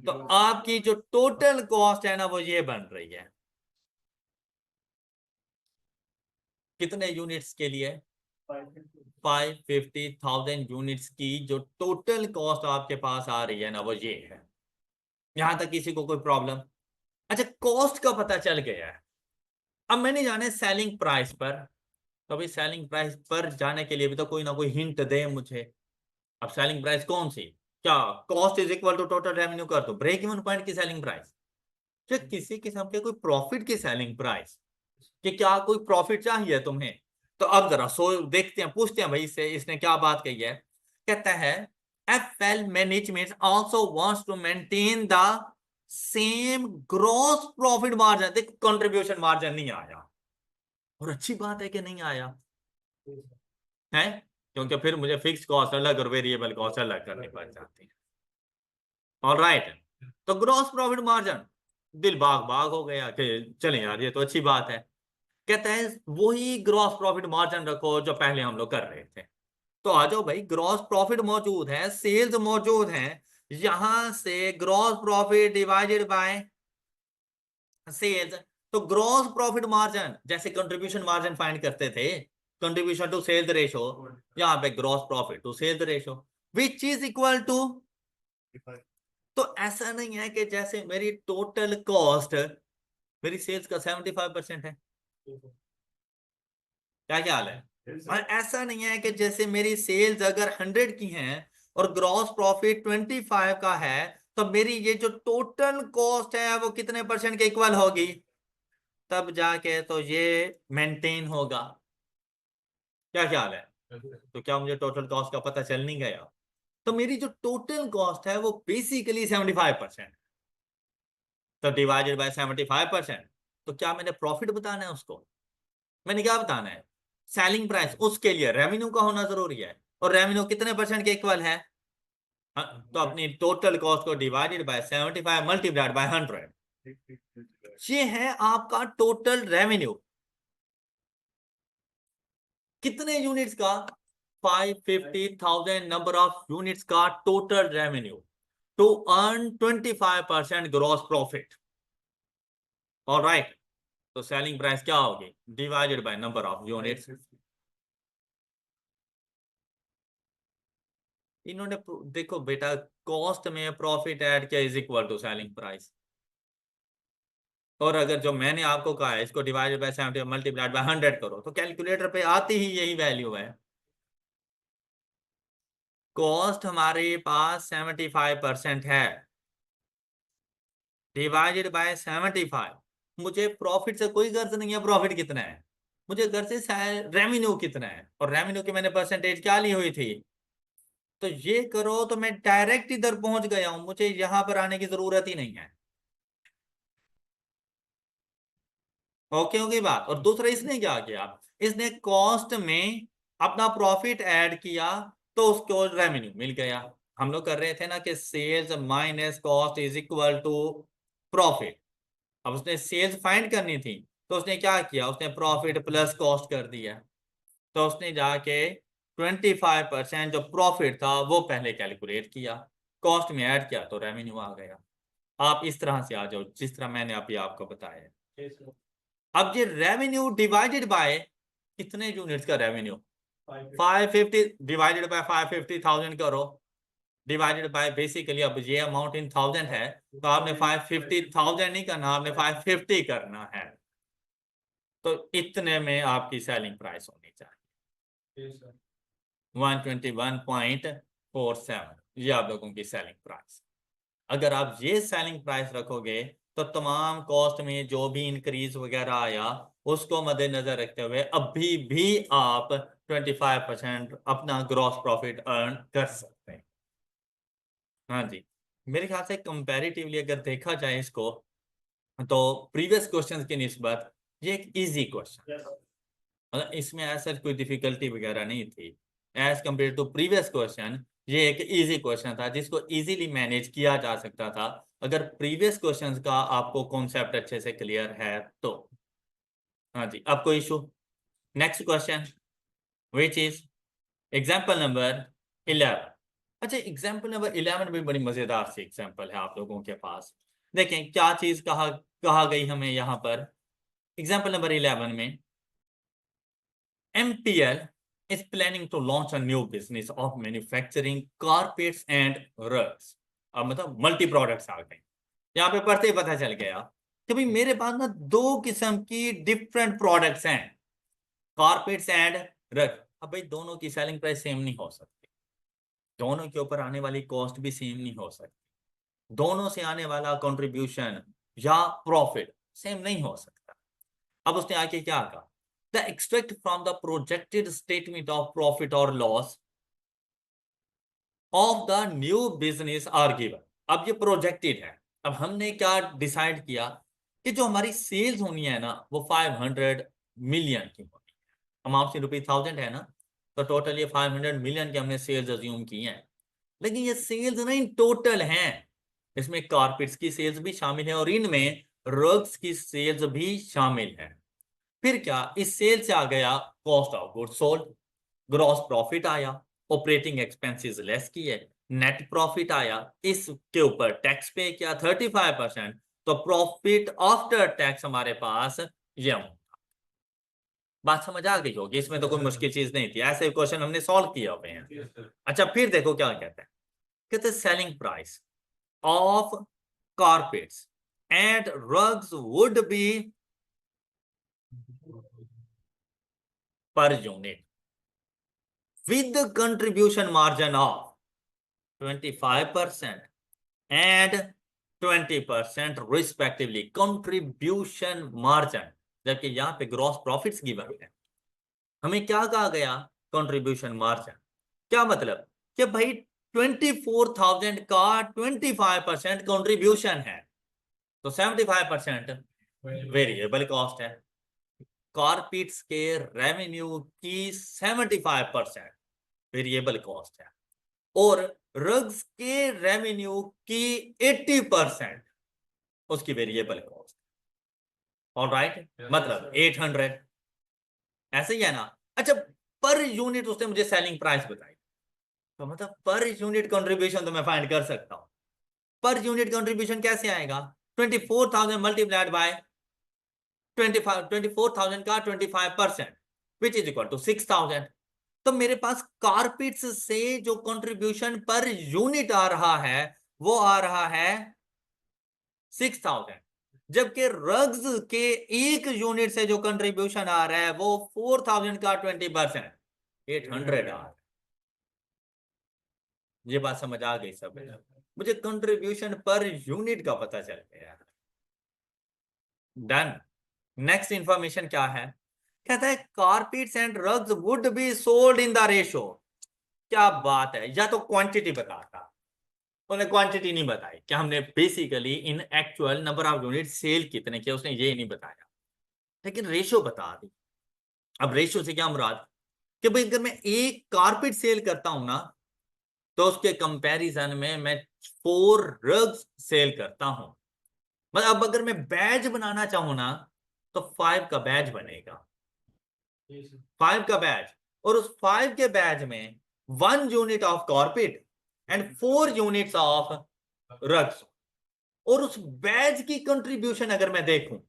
S1: तो आपकी जो टोटल कॉस्ट है ना वो ये बन रही है कितने यूनिट्स के लिए 550,000 यूनिट्स की जो टोटल कॉस्ट आपके पास आ रही है ना वो ये है। यहां तक किसी को कोई प्रॉब्लम? अच्छा, कॉस्ट का पता चल गया है। अब मैंने जाने सेलिंग प्राइस पर, तो अभी सेलिंग प्राइस पर जाने के लिए भी तो कोई ना कोई हिंट दे मुझे। अब सेलिंग प्राइस कौन सी, क्या cost is equal to total revenue कर दो, ब्रेक इवन पॉइंट की सेलिंग प्राइस, क्या किसी किस्म के कोई प्रॉफिट की सेलिंग प्राइस, कि क्या कोई प्रॉफिट चाहिए तुम्हें? तो अब जरा सो देखते हैं, पूछते हैं भाई इससे, इसने क्या बात कही है। कहता है FL management also wants to maintain the same gross profit margin. देखो कंट्रीब्यूशन मार्जिन नहीं आया, और अच्छी बात है कि नहीं आया है, क्योंकि फिर मुझे फिक्स कॉस्ट अलग और वेरिएबल कॉस्ट अलग करनी पड़ जाती है। ऑलराइट, तो ग्रॉस प्रॉफिट मार्जिन, दिल बाग बाग हो गया कि चले यार ये तो अच्छी बात है। कहते हैं वही ग्रॉस प्रॉफिट मार्जिन रखो जो पहले हम लोग कर रहे थे। तो आ जाओ भाई, ग्रॉस प्रॉफिट मौजूद है, सेल्स मौजूद है, यहां से gross profit divided by sales, तो ग्रॉस प्रॉफिट मार्जिन जैसे कंट्रीब्यूशन मार्जिन फाइंड करते थे, कंट्रीब्यूशन टू सेल्स रेशो, यहां पे gross profit to sales ratio which is equal to. तो ऐसा नहीं है कि जैसे मेरी टोटल कॉस्ट मेरी सेल्स का 75% है, क्या ख्याल है? और ऐसा नहीं है कि जैसे मेरी सेल्स अगर 100 की हैं और ग्रॉस प्रॉफिट 25 का है, तो मेरी ये जो टोटल कॉस्ट है वो कितने परसेंट के इक्वल होगी, तब जाके तो ये मेंटेन होगा। क्या ख्याल है? तो क्या मुझे टोटल कॉस्ट का पता चल नहीं गया? तो मेरी जो टोटल कॉस्ट है वो बेसिकली 75%, तो डिवाइडेड बाय 75%, तो क्या मैंने प्रॉफिट बताना है उसको, मैंने क्या बताना है सेलिंग प्राइस, उसके लिए रेवेन्यू का होना जरूरी है, और रेवेन्यू कितने परसेंट के इक्वल है? तो अपनी टोटल कॉस्ट को डिवाइडेड बाय 75 मल्टीप्लाइड बाय 100, ये है आपका टोटल रेवेन्यू। कितने यूनिट्स का 550,000 नंबर ऑफ यूनिट्स का total revenue to earn 25% gross profit. Alright, तो सेलिंग प्राइस क्या होगी divided by number of units. इन्होंने देखो बेटा कॉस्ट में प्रॉफिट ऐड किया is equal to selling price. और अगर जो मैंने आपको कहा है इसको डिवाइडेड बाय 70 मल्टीप्लाइड बाय 100 करो तो कैलकुलेटर पे आती ही यही वैल्यू है। कॉस्ट हमारे पास 75% है, डिवाइडेड बाय 75। मुझे प्रॉफिट से कोई गर्ज नहीं है प्रॉफिट कितना है, मुझे गर्ज से रेवेन्यू कितना है, और रेवेन्यू की मैंने परसेंटेज क्या ली हुई थी। तो ये करो तो मैं डायरेक्ट इधर पहुंच गया हूं, मुझे यहां पर आने की जरूरत ही नहीं है। ओके होगी बात। और दूसरा इसने क्या किया, इसने कॉस्ट में अपना प्रॉफिट ऐड किया तो उसको रेवेन्यू मिल गया। हम लोग कर रहे थे ना कि sales minus cost is equal to profit. अब उसने सेल्स फाइंड करनी थी तो उसने क्या किया, उसने प्रॉफिट प्लस कॉस्ट कर दिया। तो उसने जाके 25% जो प्रॉफिट था वो पहले कैलकुलेट किया, कॉस्ट में ऐड किया तो रेवेन्यू आ गया। आप इस तरह से आ जाओ जिस तरह मैंने अभी आपको बताया। अब ये रेवेन्यू डिवाइडेड बाय कितने यूनिट्स का रेवेन्यू, 550 डिवाइडेड बाय 550,000 करो, डिवाइडेड बाय बेसिकली अब ये अमाउंट इन 1000 है तो आपने 550,000 नहीं करना, आपने 550 करना है। तो इतने में आपकी सेलिंग प्राइस होनी चाहिए 121.47, ये आप लोगों की सेलिंग प्राइस। अगर आप ये सेलिंग प्राइस रखोगे तो तमाम कॉस्ट में जो भी इंक्रीज वगैरह आया उसको मद्देनजर रखते हुए अभी भी आप 25% अपना ग्रॉस प्रॉफिट अर्न कर सकते हैं। हाँ जी, मेरे ख्याल से कंपैरेटिवली अगर देखा जाए इसको तो प्रीवियस क्वेश्चंस की निस्बत ये एक इजी क्वेश्चन, मतलब इसमें ऐसा कोई डिफिकल्टी वगैरह नहीं थी। As compare to previous question ये एक इजी क्वेश्चन था जिसको इजीली मैनेज किया जा सकता था अगर प्रीवियस क्वेश्चंस का आपको कॉन्सेप्ट अच्छे से क्लियर है तो। हाँ जी, अब कोई issue. Next question which is example number 11। अच्छा, एग्जाम्पल नंबर 11 भी बड़ी मजेदार सी एग्जाम्पल है आप लोगों के पास। देखें क्या चीज कहा गई हमें यहाँ पर एग्जाम्पल नंबर 11 में, MTL is planning to launch a new business of manufacturing carpets and rugs। अब मतलब मल्टी प्रोडक्ट्स आ गए, यहाँ पे पढ़ते ही पता चल गया कि भाई मेरे पास ना दो किस्म की डिफरेंट प्रोडक्ट्स हैं, कारपेट्स एंड रग। अब भाई दोनों की सेलिंग प्राइस सेम नहीं हो सकती, दोनों के ऊपर आने वाली कॉस्ट भी सेम नहीं हो सकती, दोनों से आने वाला कंट्रीब्यूशन या प्रॉफिट सेम नहीं हो सकता। अब उसने आके क्या कहा, the extract from the projected statement of profit or loss of the new business are given। अब ये प्रोजेक्टेड है, अब हमने क्या डिसाइड किया कि जो हमारी सेल्स होनी है ना वो 500 मिलियन की होनी है, अमाउंट से ₹1000 है ना, तो टोटल ये 500 मिलियन की हमने सेल्स अज्यूम की हैं। लेकिन ये सेल्स ना इन टोटल हैं, इसमें कारपेट्स की सेल्स भी शामिल है और इनमें रग्स की सेल्स भी शामिल है। फिर क्या, इस सेल से आ गया cost of goods sold, gross profit आया, ऑपरेटिंग एक्सपेंसेस लेस किए, नेट प्रॉफिट आया, इसके ऊपर टैक्स पे किया 35%, तो प्रॉफिट आफ्टर टैक्स हमारे पास ये अमाउंट। बात समझ आ गई होगी, इसमें तो कोई मुश्किल चीज नहीं थी, ऐसे क्वेश्चन हमने सॉल्व किए हुए हैं। अच्छा फिर देखो क्या कहते हैं, कहते selling price of carpets and rugs would be per unit with the contribution margin of 25% and 20% respectively। contribution margin, जबकि यहां पे ग्रॉस प्रॉफिट्स गिवन है, हमें क्या कहा गया, कंट्रीब्यूशन मार्जिन। क्या मतलब कि भाई 24,000 का 25% कंट्रीब्यूशन है तो 75% वेरिएबल कॉस्ट है। कारपेट्स के रेवेन्यू की 75% वेरिएबल कॉस्ट है और रग्स के रेवेन्यू की 80% उसकी वेरिएबल कॉस्ट। ऑलराइट, मतलब 800, ऐसे ही है ना। अच्छा, पर यूनिट उसने मुझे सेलिंग प्राइस बताई, तो मतलब पर यूनिट कंट्रीब्यूशन तो मैं फाइंड कर सकता हूं। पर यूनिट कंट्रीब्यूशन कैसे आएगा, 24,000 मल्टीप्लाइड बाय 24,000 का 25% विच इज इक्वल टू 6,000। तो मेरे पास कारपेट्स से जो कंट्रीब्यूशन पर यूनिट आ रहा है वो आ रहा है 6000, जबकि रग्स के एक यूनिट से जो कंट्रीब्यूशन आ रहा है वो 4000 का 20%, 800 आ रहा है। ये बात समझ आ गई सब? मुझे कंट्रीब्यूशन पर यूनिट का पता चल गया। डन। नेक्स्ट इंफॉर्मेशन क्या है? कहता है carpets and rugs would be sold in the ratio. क्या बात है, या तो क्वांटिटी बताता, उन्हें क्वांटिटी नहीं बताई कि हमने basically in actual number of unit sale कितने किए, उसने ये नहीं बताया, लेकिन रेशो बता दी। अब रेशो से क्या मुराद कि भाई अगर मैं एक कारपेट सेल करता हूं ना तो उसके कंपैरिजन में मैं 4 रग्स सेल करता हूं। मतलब अब अगर मैं बैज बनाना चाहूं ना तो 5 का बैज बनेगा, 5 का बैज, और उस 5 के बैज में 1 unit of carpet and 4 units of rugs. और उस बैच की कंट्रीब्यूशन अगर मैं देखूं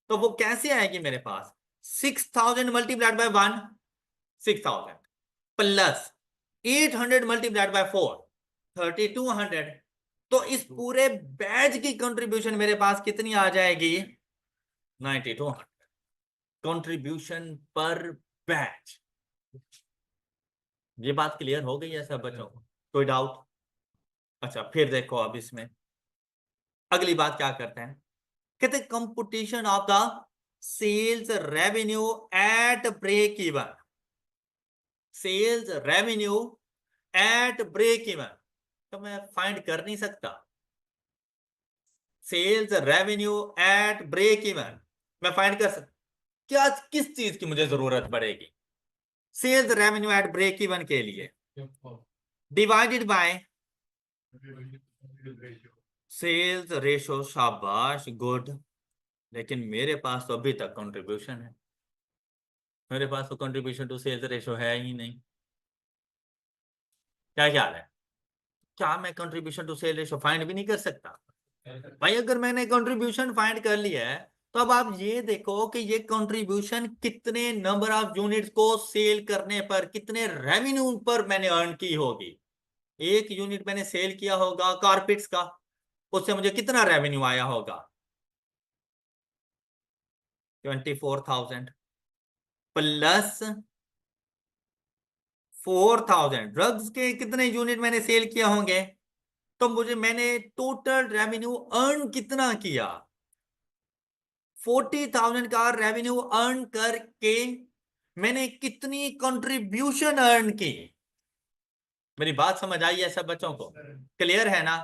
S1: तो वो कैसे आएगी मेरे पास? 6000 multiplied by 1, 6000 plus 800 multiplied by 4, 3200। तो इस पूरे बैच की कंट्रीब्यूशन मेरे पास कितनी आ जाएगी? 9200 कंट्रीब्यूशन पर बैच। ये बात क्लियर हो गई है सब बच्चों को? कोई डाउट? अच्छा फिर देखो, अब इसमें अगली बात क्या करते हैं, कहते computation of the sales revenue at break even. Sales revenue at break even तो मैं फाइंड कर नहीं सकता। Sales revenue at break even मैं फाइंड कर सकता? क्या, किस चीज की मुझे जरूरत पड़ेगी sales revenue at break even के लिए? Divided by sales ratio. शाबाश, गुड। लेकिन मेरे पास तो अभी तक कंट्रीब्यूशन है, मेरे पास तो कंट्रीब्यूशन टू सेल्स रेशो है ही नहीं। क्या ख्याल है, क्या मैं contribution to sale ratio find भी नहीं कर सकता? भाई अगर मैंने कंट्रीब्यूशन फाइंड कर लिया है तो अब आप ये देखो कि ये कंट्रीब्यूशन कितने नंबर ऑफ यूनिट्स को सेल करने पर, कितने रेवेन्यू पर मैंने अर्न की होगी। एक यूनिट मैंने सेल किया होगा कारपेट्स का, उससे मुझे कितना रेवेन्यू आया होगा? 24,000 प्लस 4,000 ड्रग्स के कितने यूनिट मैंने सेल किया होंगे, तो मुझे मैंने टोटल रेवेन्यू अर्न कितना किया? 40,000 का रेवेन्यू अर्न करके मैंने कितनी कंट्रीब्यूशन अर्न की? मेरी बात समझ आई है सब बच्चों को? क्लियर है ना?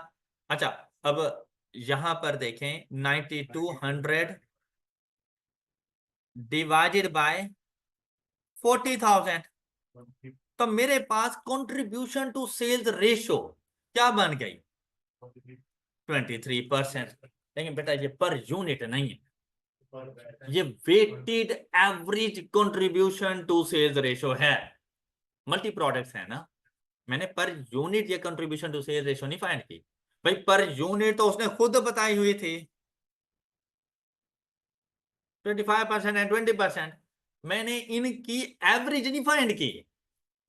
S1: अच्छा अब यहां पर देखें, 9200 डिवाइडेड बाय 40,000, तो मेरे पास कंट्रीब्यूशन टू सेल्स रेशो क्या बन गई? 23%। लेकिन बेटा ये पर यूनिट नहीं है, ये weighted average contribution to sales ratio है। मल्टी प्रोडक्ट्स है ना, मैंने पर यूनिट ये कंट्रीब्यूशन टू सेल्स रेशो नहीं फाइंड की। भाई पर यूनिट तो उसने खुद बताई हुई थी, 25% एंड 20%। मैंने इनकी एवरेज नहीं फाइंड की,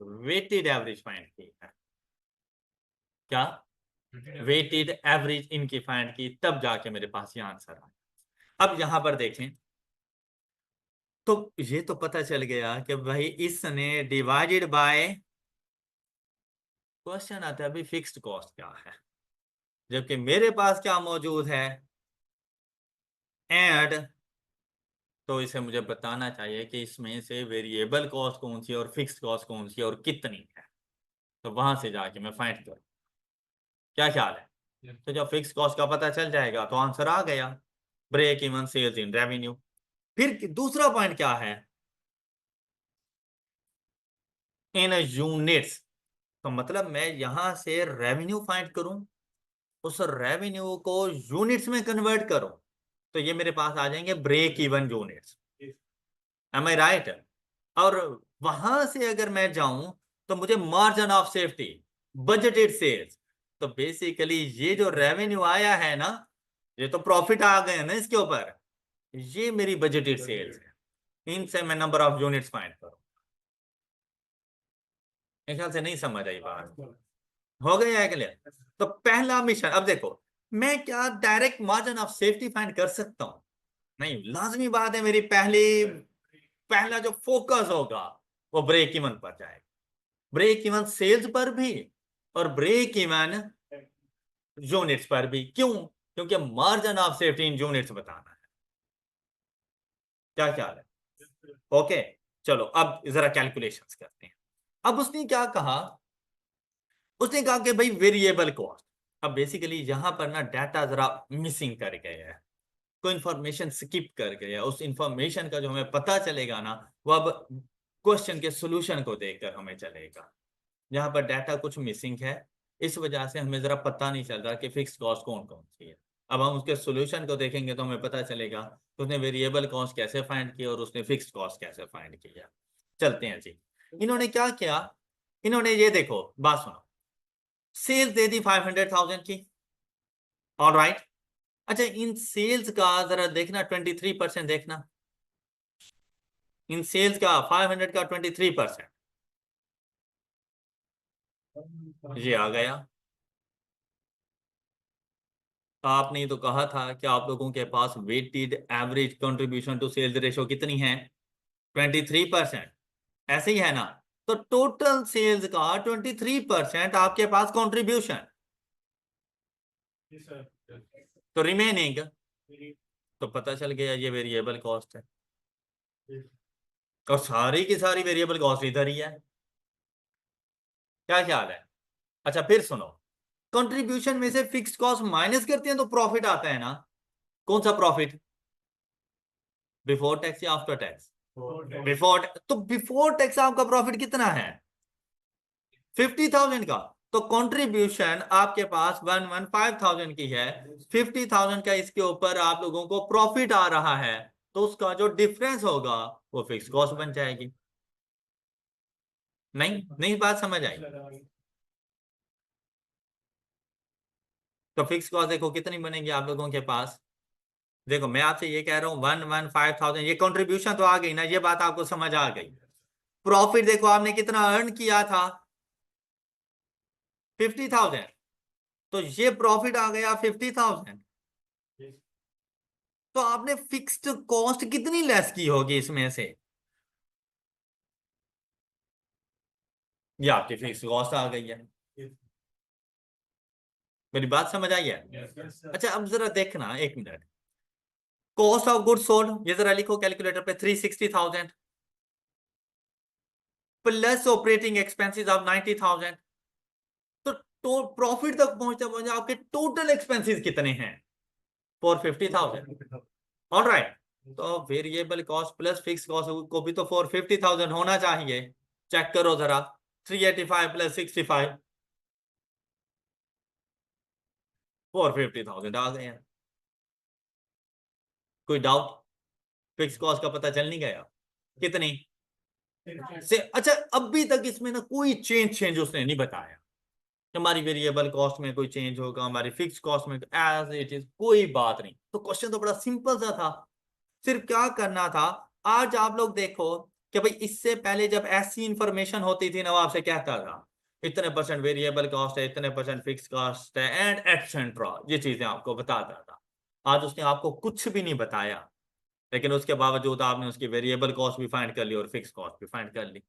S1: वेटेड एवरेज फाइंड की है। क्या वेटेड एवरेज इनकी फाइंड की, तब जाके मेरे पास ये आंसर आया। अब यहां पर देखें तो ये तो पता चल गया कि भाई इसने डिवाइडेड बाय, क्वेश्चन आता है अभी फिक्स्ड कॉस्ट क्या है, जबकि मेरे पास क्या मौजूद है? एड। तो इसे मुझे बताना चाहिए कि इसमें से वेरिएबल कॉस्ट कौन सी है और फिक्स्ड कॉस्ट कौन सी है और कितनी है, तो वहां से जाके मैं फाइंड करूं। क्या ख्याल है? तो जब फिक्स कॉस्ट का पता चल जाएगा तो आंसर आ गया, break even sales in revenue. फिर दूसरा पॉइंट क्या है? In units. तो मतलब मैं यहां से रेवेन्यू फाइंड करूं, उस रेवेन्यू को यूनिट्स में कन्वर्ट करूं, तो ये मेरे पास आ जाएंगे break even units. Am I right? और वहां से अगर मैं जाऊं तो मुझे margin of safety, budgeted sales, तो बेसिकली ये जो रेवेन्यू आया है ना, ये तो प्रॉफिट आ गए ना इसके ऊपर, ये मेरी बजटेड सेल्स है। इनसे मैं नंबर ऑफ यूनिट्स फाइंड करूं। मेरे ख्याल से नहीं समझ आई बात। हो गया है क्लियर? तो पहला मिशन, अब देखो मैं क्या direct margin of safety find कर सकता हूं? नहीं, लाजमी बात है मेरी पहला जो फोकस होगा वो ब्रेक इवन पर जाएगा, ब्रेक इवन सेल्स पर भी और ब्रेक इवन यूनिट्स पर भी। क्यों? क्योंकि margin of safety in units बताना है। क्या ख्याल है? ओके, चलो अब जरा कैलकुलेशंस करते हैं। अब उसने क्या कहा, उसने कहा कि भाई वेरिएबल कॉस्ट। अब बेसिकली यहां पर ना डाटा जरा मिसिंग कर गया है, कोई इंफॉर्मेशन स्किप कर गया, उस इंफॉर्मेशन का जो हमें पता चलेगा ना वो अब क्वेश्चन के सॉल्यूशन को देखकर हमें चलेगा। यहाँ पर डाटा कुछ मिसिंग है, इस वजह से हमें जरा पता नहीं चल रहा कि फिक्स कॉस्ट कौन कौन सी है। अब हम उसके सॉल्यूशन को देखेंगे तो हमें पता चलेगा कि उसने वेरिएबल कॉस्ट कैसे फाइंड किया और उसने फिक्स कॉस्ट कैसे फाइंड किया। चलते हैं जी। इन्होंने क्या किया, इन्होंने ये देखो बात सुनो, सेल्स दे दी 500,000 की, ऑल राइट। अच्छा इन सेल्स का जरा देखना 23% देखना, इन सेल्स का 500 का 23%, ये आ गया। आपने ही तो कहा था कि आप लोगों के पास weighted average contribution to sales ratio कितनी है? 23%। ऐसे ही है ना? तो टोटल सेल्स का 23% आपके पास कंट्रीब्यूशन, तो रिमेनिंग, तो पता चल गया ये वेरिएबल कॉस्ट है और सारी की सारी वेरिएबल कॉस्ट इधर ही है। क्या ख्याल है? अच्छा फिर सुनो, कंट्रीब्यूशन में से फिक्स्ड कॉस्ट माइनस करते हैं तो प्रॉफिट आता है ना? कौन सा प्रॉफिट, बिफोर टैक्स या आफ्टर टैक्स? बिफोर। तो बिफोर टैक्स आपका प्रॉफिट कितना है? 50,000 का। तो कंट्रीब्यूशन आपके पास 115,000 की है, 50,000 का इसके ऊपर आप लोगों को प्रॉफिट आ रहा है, तो उसका जो डिफरेंस होगा वो फिक्स कॉस्ट बन जाएगी। नहीं नहीं, बात समझ आई? तो फिक्स कॉस्ट देखो कितनी बनेगी आप लोगों के पास। देखो मैं आपसे ये कह रहा हूँ 115,000, ये कंट्रीब्यूशन तो आ गई ना, ये बात आपको समझ आ गई। प्रॉफिट देखो आपने कितना अर्न किया था, 50,000, तो ये प्रॉफिट आ गया 50,000। तो आपने फिक्स्ड कॉस्ट कितनी लेस की होगी इसमें से? ये आपकी फिक्स्ड कॉस्ट आ गई है। मेरी बात समझ आई है? अच्छा अब जरा देखना एक minute, cost of goods sold ये जरा लिखो कैलकुलेटर पे, 360,000 प्लस ऑपरेटिंग एक्सपेंसेस ऑफ 90,000। तो प्रॉफिट तक पहुंचते पहुंचते आपके टोटल एक्सपेंसेस कितने हैं? 450,000, ऑल राइट। तो variable cost plus fix cost को भी तो 450,000 होना चाहिए। चेक करो जरा, 385 प्लस 65, 450,000 आ गए हैं। कोई डाउट? फिक्स कॉस्ट का पता चल नहीं गया कितनी से? अच्छा अभी तक इसमें ना कोई चेंज उसने नहीं बताया, हमारी वेरिएबल कॉस्ट में कोई चेंज होगा, हमारी फिक्स कॉस्ट में एज इट इज कोई बात नहीं। तो क्वेश्चन तो बड़ा सिंपल सा था, सिर्फ क्या करना था। आज आप लोग देखो कि भाई इससे पहले जब ऐसी इंफॉर्मेशन होती थी ना, वो आपसे कहता था इतने परसेंट वेरिएबल कॉस्ट है, इतने परसेंट फिक्स कॉस्ट है एंड एटसेट्रा, ये चीजें आपको बताता था। आज उसने आपको कुछ भी नहीं बताया, लेकिन उसके बावजूद आपने उसकी वेरिएबल कॉस्ट भी फाइंड कर ली और फिक्स कॉस्ट भी फाइंड कर ली।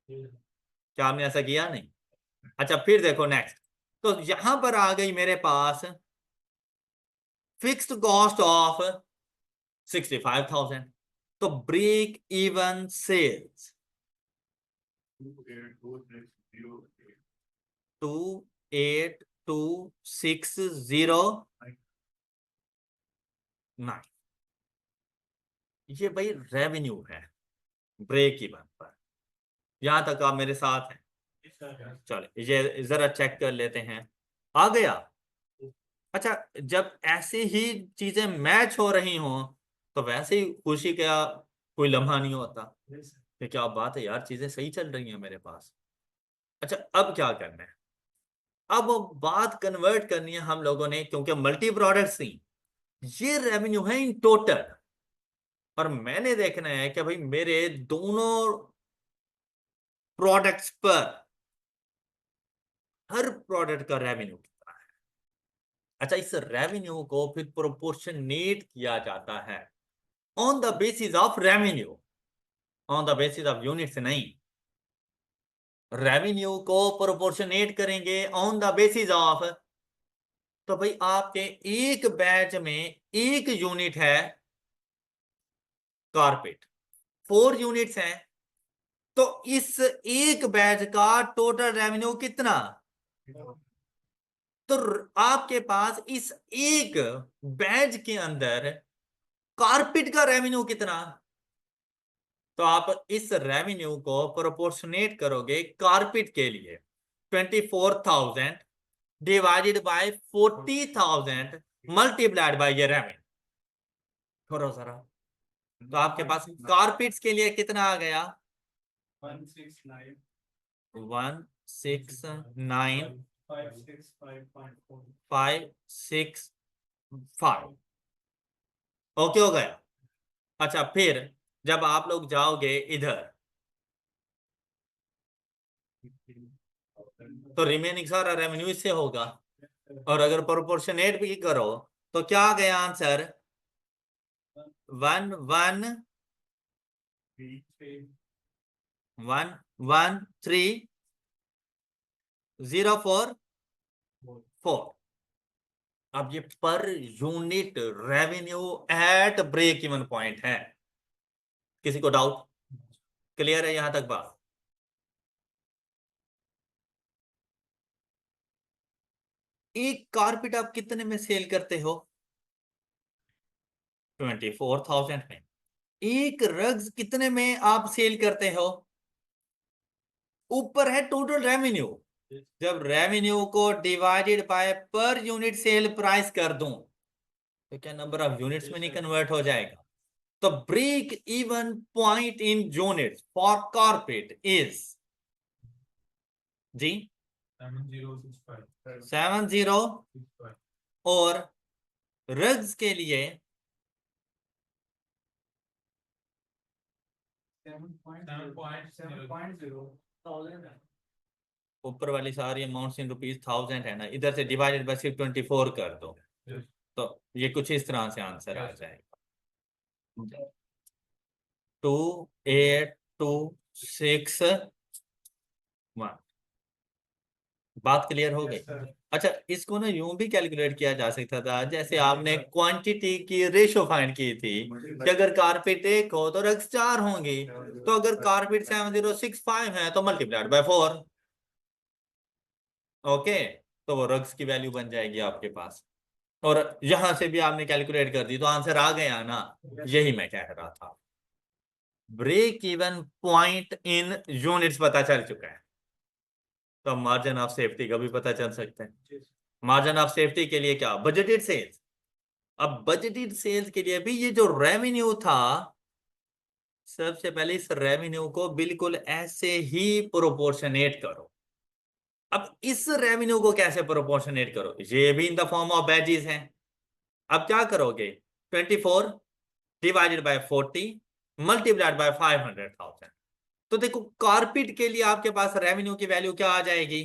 S1: क्या आपने ऐसा किया? नहीं। अच्छा फिर देखो नेक्स्ट, तो यहां पर आ गई मेरे पास फिक्स्ड कॉस्ट ऑफ 65,000, तो ब्रेक इवन सेल्स 28,260,9, ये भाई रेवेन्यू है ब्रेक इवन पर। यहां तक आप मेरे साथ हैं? चलो ये जरा चेक कर लेते हैं, आ गया। अच्छा जब ऐसे ही चीजें मैच हो रही हों तो वैसे ही खुशी का कोई लम्हा नहीं होता कि क्या बात है यार, चीजें सही चल रही हैं मेरे पास। अच्छा अब क्या करना है, अब वो बात कन्वर्ट करनी है हम लोगों ने, क्योंकि मल्टी प्रोडक्ट्स थी, ये रेवेन्यू है इन टोटल, और मैंने देखना है कि भाई मेरे दोनों प्रोडक्ट्स पर हर प्रोडक्ट का रेवेन्यू कितना है। अच्छा, इस रेवेन्यू को फिर प्रोपोर्शनेट किया जाता है on the basis of revenue, on the basis of units नहीं। रेवेन्यू को प्रोपोर्शनेट करेंगे ऑन द बेसिस ऑफ, तो भाई आपके एक बैच में एक यूनिट है कारपेट, 4 यूनिट्स हैं, तो इस एक बैच का टोटल रेवेन्यू कितना। तो आपके पास इस एक बैच के अंदर कारपेट का रेवेन्यू कितना। तो आप इस रेवेन्यू को प्रोपोर्शनेट करोगे कारपेट के लिए, 24,000 डिवाइडेड बाय 40,000 मल्टीप्लाइड बाय ये रेवेन्यू करो जरा। तो आपके पास कारपेट्स के लिए कितना आ गया,
S2: 169
S1: 169
S2: 565.4
S1: 565 ओके हो गया। अच्छा, फिर जब आप लोग जाओगे इधर तो रिमेनिंग सारा रेवेन्यू इससे होगा, और अगर प्रोपोर्शनेट भी करो तो क्या आ गया आंसर, 113,044। अब ये per unit revenue at break even point है। किसी को डाउट, क्लियर है यहां तक बात। एक कारपेट आप कितने में सेल करते हो, 24,000 में। एक रग्स कितने में आप सेल करते हो, ऊपर है टोटल रेवेन्यू, जब रेवेन्यू को divided by per unit sale price कर दूं तो क्या नंबर ऑफ यूनिट्स में नहीं कन्वर्ट हो जाएगा। तो break even point in units for carpet is जी 70, और रग्स के लिए
S2: 7.0
S1: ऊपर वाली सारी अमाउंट इन रुपीज 1000 है ना, इधर से डिवाइडेड बाय सिर्फ 24 कर दो, तो ये कुछ इस तरह से आंसर आ जाएगा, 2826 बात क्लियर हो गई। अच्छा, इसको ना यूं भी कैलकुलेट किया जा सकता था, जैसे आपने क्वांटिटी की रेशो फाइंड की थी कि अगर कारपेट 1 हो तो रग्स 4 होंगी, तो अगर कारपेट 7065 है तो मल्टीप्लाइड बाय 4, ओके, तो वो रग्स की वैल्यू बन जाएगी आपके पास। और यहां से भी आपने कैलकुलेट कर दी तो आंसर आ गया ना, यही मैं कह रहा था। Break even point in units पता चल चुका है, तो मार्जिन ऑफ सेफ्टी का भी पता चल सकता है। मार्जिन ऑफ सेफ्टी के लिए क्या, बजटेड सेल्स। अब बजटेड सेल्स के लिए भी ये जो रेवेन्यू था, सबसे पहले इस रेवेन्यू को बिल्कुल ऐसे ही प्रोपोर्शनेट करो। अब इस रेवेन्यू को कैसे प्रोपोर्शनेट करो, ये भी in the form of badges हैं। अब क्या करोगे, 24 डिवाइडेड बाय 40 मल्टीप्लाइड बाय 500,000। तो देखो कारपेट के लिए आपके पास रेवेन्यू की वैल्यू क्या आ जाएगी,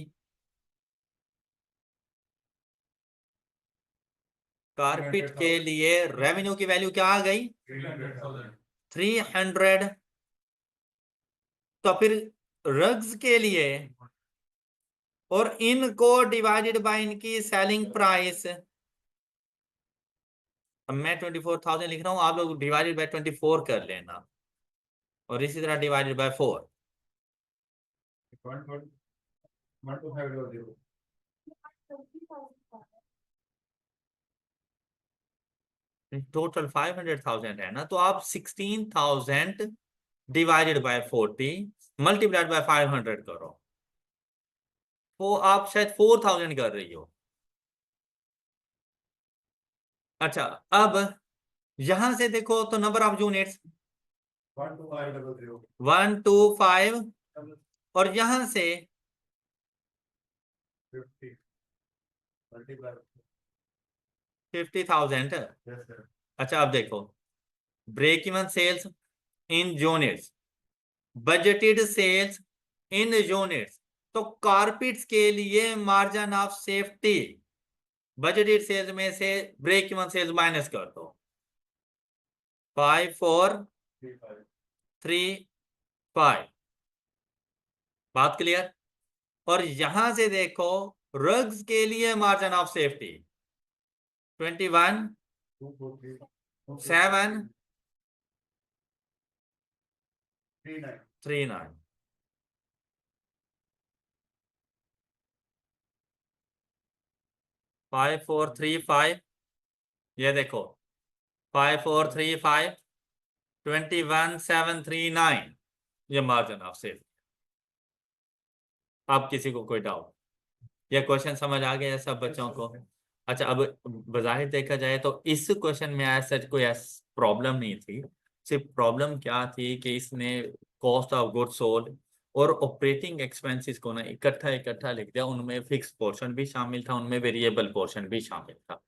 S1: कारपेट के लिए रेवेन्यू की वैल्यू क्या आ गई, 300। तो फिर रग्स के लिए, और इनको डिवाइडेड बाय इनकी सेलिंग प्राइस, अब मैं 24,000 लिख रहा हूं, आप लोग डिवाइडेड बाय 24 कर लेना, और इसी तरह डिवाइडेड बाय 4।
S2: 12500
S1: टोटल 500,000 है ना, तो आप 16,000 डिवाइडेड बाय 40 मल्टीप्लाइड बाय 500 करो, तो आप शायद 4,000 कर रही हो। अच्छा, अब यहां से देखो तो नंबर ऑफ यूनिट्स 125, और यहां से 50,000। अच्छा, अब देखो break even sales in units, budgeted sales in units, तो कारपेट्स के लिए margin of safety budgeted sales में से ब्रेक इवन सेल्स माइनस कर दो 5 4 3 5। बात क्लियर। और यहां से देखो रग्स के लिए margin of safety 21 7 3 9। Five four three five, ये देखो 5 4 3 5 21 7 3 9, ये मार्जिन ऑफ सेफ्टी। अब किसी को कोई डाउट? ये क्वेश्चन समझ आ गया सब बच्चों को? अच्छा, अब बज़ाहिर देखा जाए तो इस क्वेश्चन में आज सच कोई प्रॉब्लम नहीं थी। सिर्फ प्रॉब्लम क्या थी कि इसने कॉस्ट ऑफ गुड सोल्ड और ऑपरेटिंग एक्सपेंसेस को ना इकट्ठा इकट्ठा लिख दिया। उनमें फिक्स पोर्शन भी शामिल था, उनमें वेरिएबल पोर्शन भी शामिल था।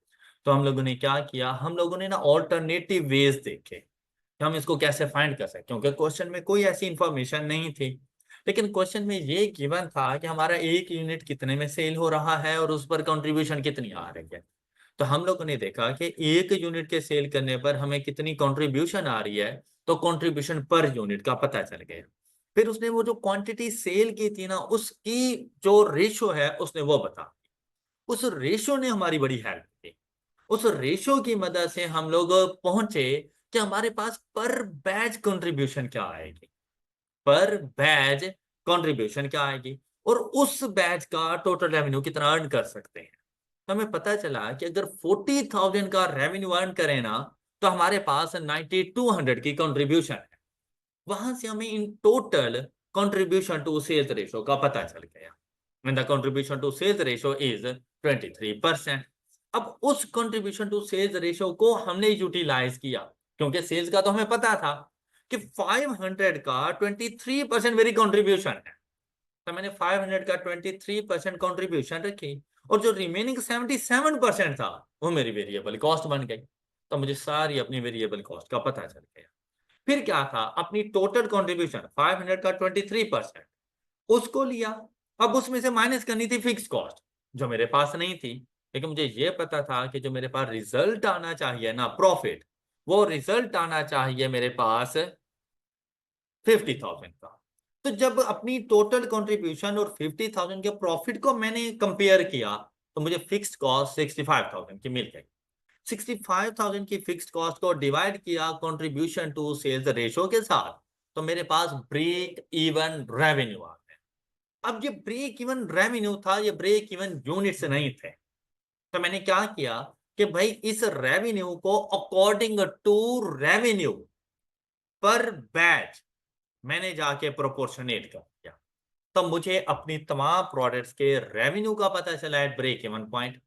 S1: तो हम लोगों ने क्या किया, हम लोगों ने ना ऑल्टरनेटिव वेज देखे कि हम इसको कैसे फाइंड कर सकते, क्योंकि क्वेश्चन में कोई ऐसी इंफॉर्मेशन नहीं थी। लेकिन क्वेश्चन में ये गिवन था कि हमारा एक यूनिट कितने में सेल हो रहा है और उस पर कंट्रीब्यूशन कितनी आ रही है। तो हम लोगों ने देखा कि एक यूनिट के सेल करने पर हमें कितनी कंट्रीब्यूशन आ रही है, तो कंट्रीब्यूशन पर यूनिट का पता चल गया। फिर उसने वो जो क्वांटिटी सेल की थी ना, उसकी जो रेशो है उसने वो बता, उस रेशो ने हमारी बड़ी हेल्प की। उस रेशो की मदद से हम लोग पहुंचे कि हमारे पास पर बैच कंट्रीब्यूशन क्या आएगी, पर बैच कंट्रीब्यूशन क्या आएगी, और उस बैच का टोटल रेवेन्यू कितना अर्न कर सकते हैं। तो हमें पता चला कि अगर 40,000 का रेवेन्यू अर्न करें ना, तो हमारे पास 9200 की कंट्रीब्यूशन है। वहां से हमें इन total contribution to sales ratio का पता चल गया। when the contribution to sales ratio is 23%। अब उस कंट्रीब्यूशन टू सेल्स रेशो को हमने यूटिलाइज किया, क्योंकि सेल्स का तो हमें पता था कि 500 का 23% मेरी कंट्रीब्यूशन है। तो मैंने 500 का 23% कंट्रीब्यूशन रखी, और जो रिमेनिंग 77% था वो मेरी वेरिएबल कॉस्ट बन गई। तो मुझे सारी अपनी वेरिएबल कॉस्ट का पता चल गया। फिर क्या था, अपनी टोटल कंट्रीब्यूशन 500 का 23% उसको लिया। अब उसमें से माइनस करनी थी फिक्स कॉस्ट जो मेरे पास नहीं थी, लेकिन मुझे यह पता था कि जो मेरे पास रिजल्ट आना चाहिए ना, प्रॉफिट, वो रिजल्ट आना चाहिए मेरे पास 50,000 का। तो जब अपनी टोटल कंट्रीब्यूशन और 50,000 के प्रॉफिट को मैंने कंपेयर किया, तो मुझे फिक्स कॉस्ट 65,000 की मिल गई। 65,000 की फिक्स्ड कॉस्ट को डिवाइड किया कंट्रीब्यूशन टू सेल्स रेशो के साथ, तो मेरे पास ब्रेक इवन रेवेन्यू आ गया। अब ये ब्रेक इवन रेवेन्यू था, ये ब्रेक इवन यूनिट्स नहीं थे। तो मैंने क्या किया कि भाई इस रेवेन्यू को अकॉर्डिंग टू रेवेन्यू पर बैच मैंने जाके प्रोपोर्शनेट कर दिया। तो मुझे अपनी तमाम प्रोडक्ट्स के रेवेन्यू का पता चला एट ब्रेक इवन पॉइंट।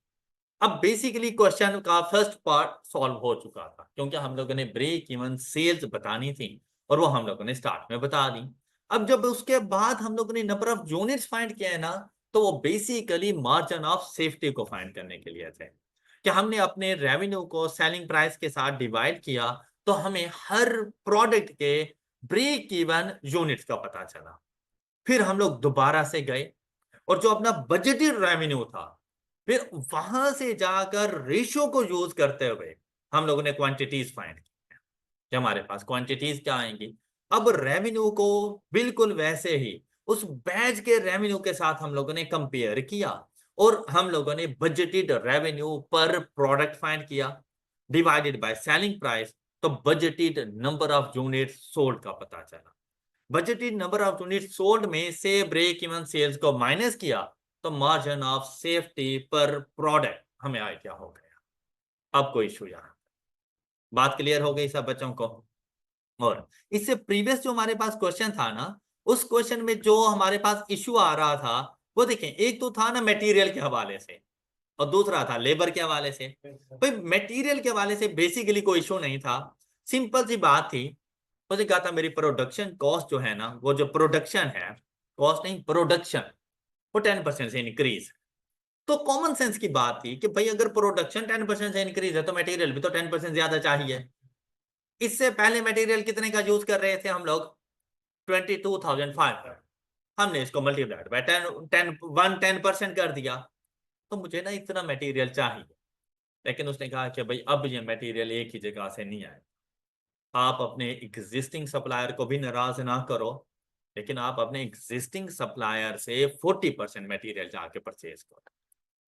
S1: अब बेसिकली क्वेश्चन का फर्स्ट पार्ट सॉल्व हो चुका था, क्योंकि हम लोगों ने ब्रेक इवन सेल्स बतानी थी और वो हम लोगों ने स्टार्ट में बता दी। अब जब उसके बाद हम लोगों ने नंबर ऑफ यूनिट्स फाइंड किया है ना, तो वो बेसिकली मार्जिन ऑफ सेफ्टी को फाइंड करने के लिए थे कि हमने अपने रेवेन्यू को सेलिंग प्राइस के साथ डिवाइड किया, तो हमें हर प्रोडक्ट के ब्रेक इवन यूनिट्स का पता चला। फिर हम लोग दोबारा से गए और जो अपना बजटेड रेवेन्यू था, फिर वहां से जाकर रेशियो को यूज करते हुए हम लोगों ने क्वांटिटीज फाइंड की कि हमारे पास क्वांटिटीज क्या आएंगी। अब रेवेन्यू को बिल्कुल वैसे ही उस बैच के रेवेन्यू के साथ हम लोगों ने कंपेयर किया, और हम लोगों ने बजटेड रेवेन्यू पर प्रोडक्ट फाइंड किया डिवाइडेड बाय सेलिंग प्राइस, तो budgeted number of unit sold का पता चला। Budgeted number of unit sold में से ब्रेक इवन सेल्स को माइनस किया, तो मार्जिन ऑफ सेफ्टी पर प्रोडक्ट हमें आइडिया हो गया। अब कोई इशू यहाँ, बात क्लियर हो गई सब बच्चों को? और इससे प्रीवियस जो हमारे पास क्वेश्चन था ना, उस क्वेश्चन में जो हमारे पास इशू आ रहा था, वो देखें, एक तो था ना मटेरियल के हवाले से, और दूसरा था लेबर के हवाले से। भाई मटेरियल के हवाले से बेसिकली कोई इशू नहीं था, सिंपल सी बात थी। मुझे कहा था मेरी प्रोडक्शन कॉस्ट जो है ना, वो जो प्रोडक्शन है, कॉस्ट नहीं प्रोडक्शन, वो 10% से इंक्रीज। तो कॉमन सेंस की बात थी कि भाई अगर प्रोडक्शन 10% से इंक्रीज है, तो मटेरियल भी तो 10% ज्यादा चाहिए। इससे पहले मटेरियल कितने का यूज कर रहे थे हम लोग? 22,500। हमने इसको मल्टीप्लाइड बाय 10% कर दिया, तो मुझे ना इतना मटेरियल चाहिए। लेकिन उसने कहा कि भाई अब ये मटेरियल एक ही जगह से नहीं आए। आप अपने एग्जिस्टिंग सप्लायर को भी नाराज ना करो, लेकिन आप अपने एग्जिस्टिंग सप्लायर से 40% मटेरियल जाके परचेज करो।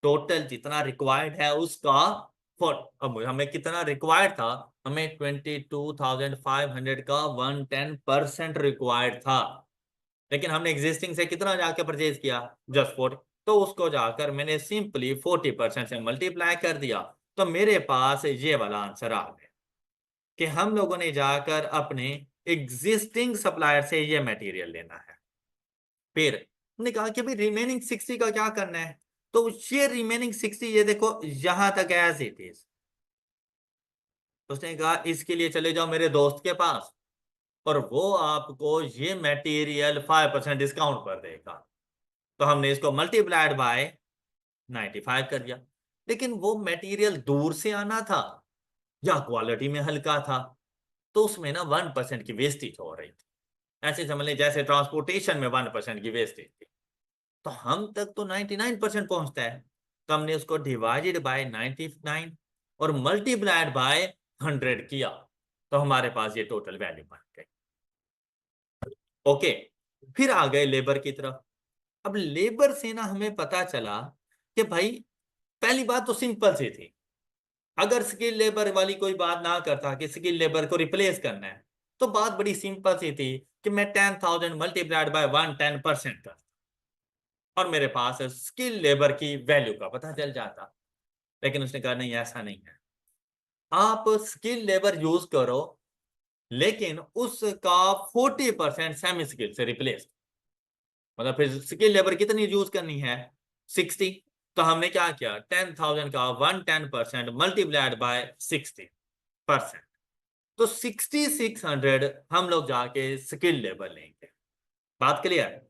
S1: टोटल जितना रिक्वायर्ड है उसका अब हमें कितना रिक्वायर्ड था, हमें 22,500 का 110% रिक्वायर्ड था, लेकिन हमने एग्जिस्टिंग से कितना जाके परचेज किया, जस्ट 40। तो उसको जाकर मैंने सिंपली 40% से मल्टीप्लाई कर दिया, तो मेरे पास ये वाला आंसर आ गया कि हम लोगों ने जाकर अपने एग्जिस्टिंग सप्लायर से ये मटेरियल लेना है। फिर हमने कहा कि भाई रिमेनिंग 60 का क्या करना है, तो ये रिमेनिंग 60 ये देखो यहां तक एज इट इज। उसने कहा इसके लिए चले जाओ मेरे दोस्त के पास और वो आपको ये मटेरियल 5% डिस्काउंट पर देगा। तो हमने इसको मल्टीप्लाइड बाय 95 कर दिया। लेकिन वो मटेरियल दूर से आना था या क्वालिटी में हल्का था, तो उसमें ना 1% की वेस्टेज हो रही थी। ऐसे समझ लें जैसे ट्रांसपोर्टेशन में 1% की वेस्टेज थी, तो हम तक तो 99% पहुंचता है। तो हमने उसको डिवाइडेड बाय 99 और मल्टीप्लाइड बाय 100 किया, तो हमारे पास ये टोटल वैल्यू बन गई। ओके, फिर आ गए लेबर की तरफ। अब लेबर से ना हमें पता चला कि भाई पहली बात तो सिंपल सी थी, अगर स्किल लेबर वाली कोई बात ना करता कि स्किल लेबर को रिप्लेस करना है, तो बात बड़ी सिंपल सी थी कि मैं 10,000 मल्टीप्लाइड बाय 110% कर और मेरे पास स्किल लेबर की वैल्यू का पता चल जाता। लेकिन उसने कहा नहीं, ऐसा नहीं है, आप स्किल लेबर यूज करो लेकिन उसका 40% सेमी स्किल से रिप्लेस। मतलब फिर स्किल लेबर कितनी यूज करनी है, 60। तो हमने क्या किया, 10,000 का 110% मल्टीप्लाइड बाय 60%, तो 6600 हम लोग जाके स्किल लेबर लेंगे। बात क्लियर।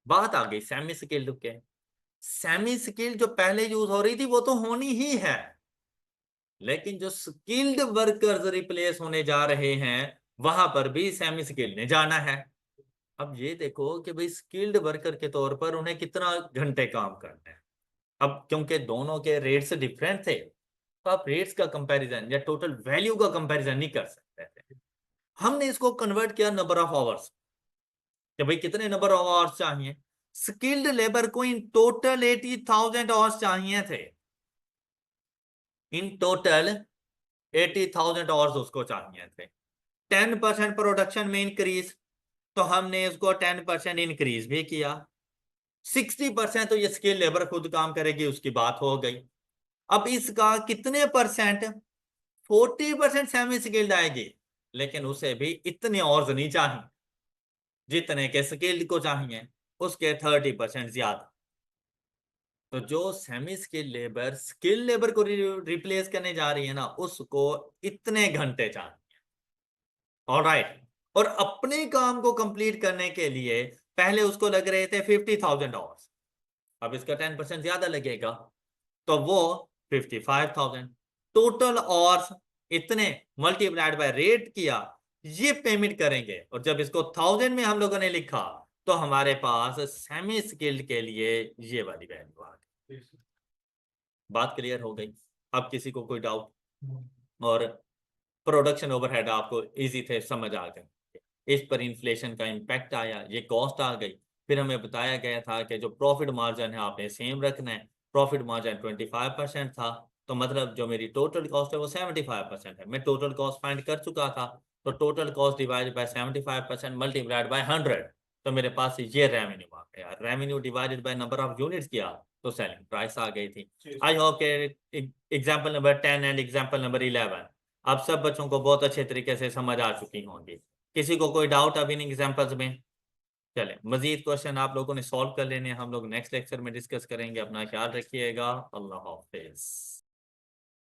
S1: बात आ गई सेमी स्किल्ड के। सेमी स्किल्ड जो पहले यूज हो रही थी वो तो होनी ही है, लेकिन जो स्किल्ड वर्कर्स रिप्लेस होने जा रहे हैं वहां पर भी सेमी स्किल्ड ने जाना है। अब ये देखो कि भाई स्किल्ड वर्कर के तौर पर उन्हें कितना घंटे काम करना है। अब क्योंकि दोनों के रेट्स डिफरेंट थे, तो आप रेट्स का कंपैरिजन या टोटल वैल्यू का कंपैरिजन नहीं कर सकते थे। हमने इसको कन्वर्ट किया नंबर ऑफ आवर्स, कि भाई कितने नंबर ऑफ आवर्स चाहिए। स्किल्ड लेबर को इन टोटल 80,000 आवर्स चाहिए थे। इन टोटल 80,000 आवर्स उसको चाहिए थे। 10% प्रोडक्शन में इंक्रीज, तो हमने इसको 10% इंक्रीज भी किया। 60% तो ये स्किल लेबर खुद काम करेगी, उसकी बात हो गई। अब इसका कितने परसेंट, 40% सेमी स्किल्ड आएगी, लेकिन उसे भी इतने और नहीं चाहिए जितने के स्किल्ड को चाहिए, उसके 30% ज्यादा। तो जो semi skill labour skill labour को रिप्लेस करने जा रही है ना, उसको इतने घंटे चाहिए। ऑलराइट। और अपने काम को कंप्लीट करने के लिए पहले उसको लग रहे थे 50,000 आवर्स, अब इसका 10% ज्यादा लगेगा, तो वो 55,000 टोटल आवर्स इतने मल्टीप्लाइड बाय रेट किया, ये पेमेंट करेंगे। और जब इसको 1000 में हम लोगों ने लिखा, तो हमारे पास सेमी स्किल्ड के लिए ये वाली वैल्यू आ गई। बात क्लियर हो गई। अब किसी को कोई डाउट, और प्रोडक्शन ओवरहेड आपको इजी थे, समझ आ गए। इस पर इन्फ्लेशन का इम्पैक्ट आया, ये कॉस्ट आ गई। फिर हमें बताया गया था कि जो प्रॉफिट मार्जिन है आपने सेम रखना है। प्रॉफिट मार्जिन 25% था, तो मतलब जो मेरी टोटल कॉस्ट है वो 75% है। मैं टोटल कॉस्ट फाइंड कर चुका था, तो total cost divide by 75% multiplied by 100, तो मेरे पास ये रेवेन्यू आ गया। Revenue divided by number of units किया, तो सेलिंग प्राइस आ गई थी। आई होप के example number 10 and example number 11 आप सब बच्चों को बहुत अच्छे तरीके से समझ आ चुकी होंगी। किसी को कोई डाउट अब इन एग्जाम्पल्स में? चले, मजीद क्वेश्चन आप लोगों ने सॉल्व कर लेने, हम लोग नेक्स्ट लेक्चर में डिस्कस करेंगे। अपना ख्याल रखिएगा। अल्लाह हाफिज।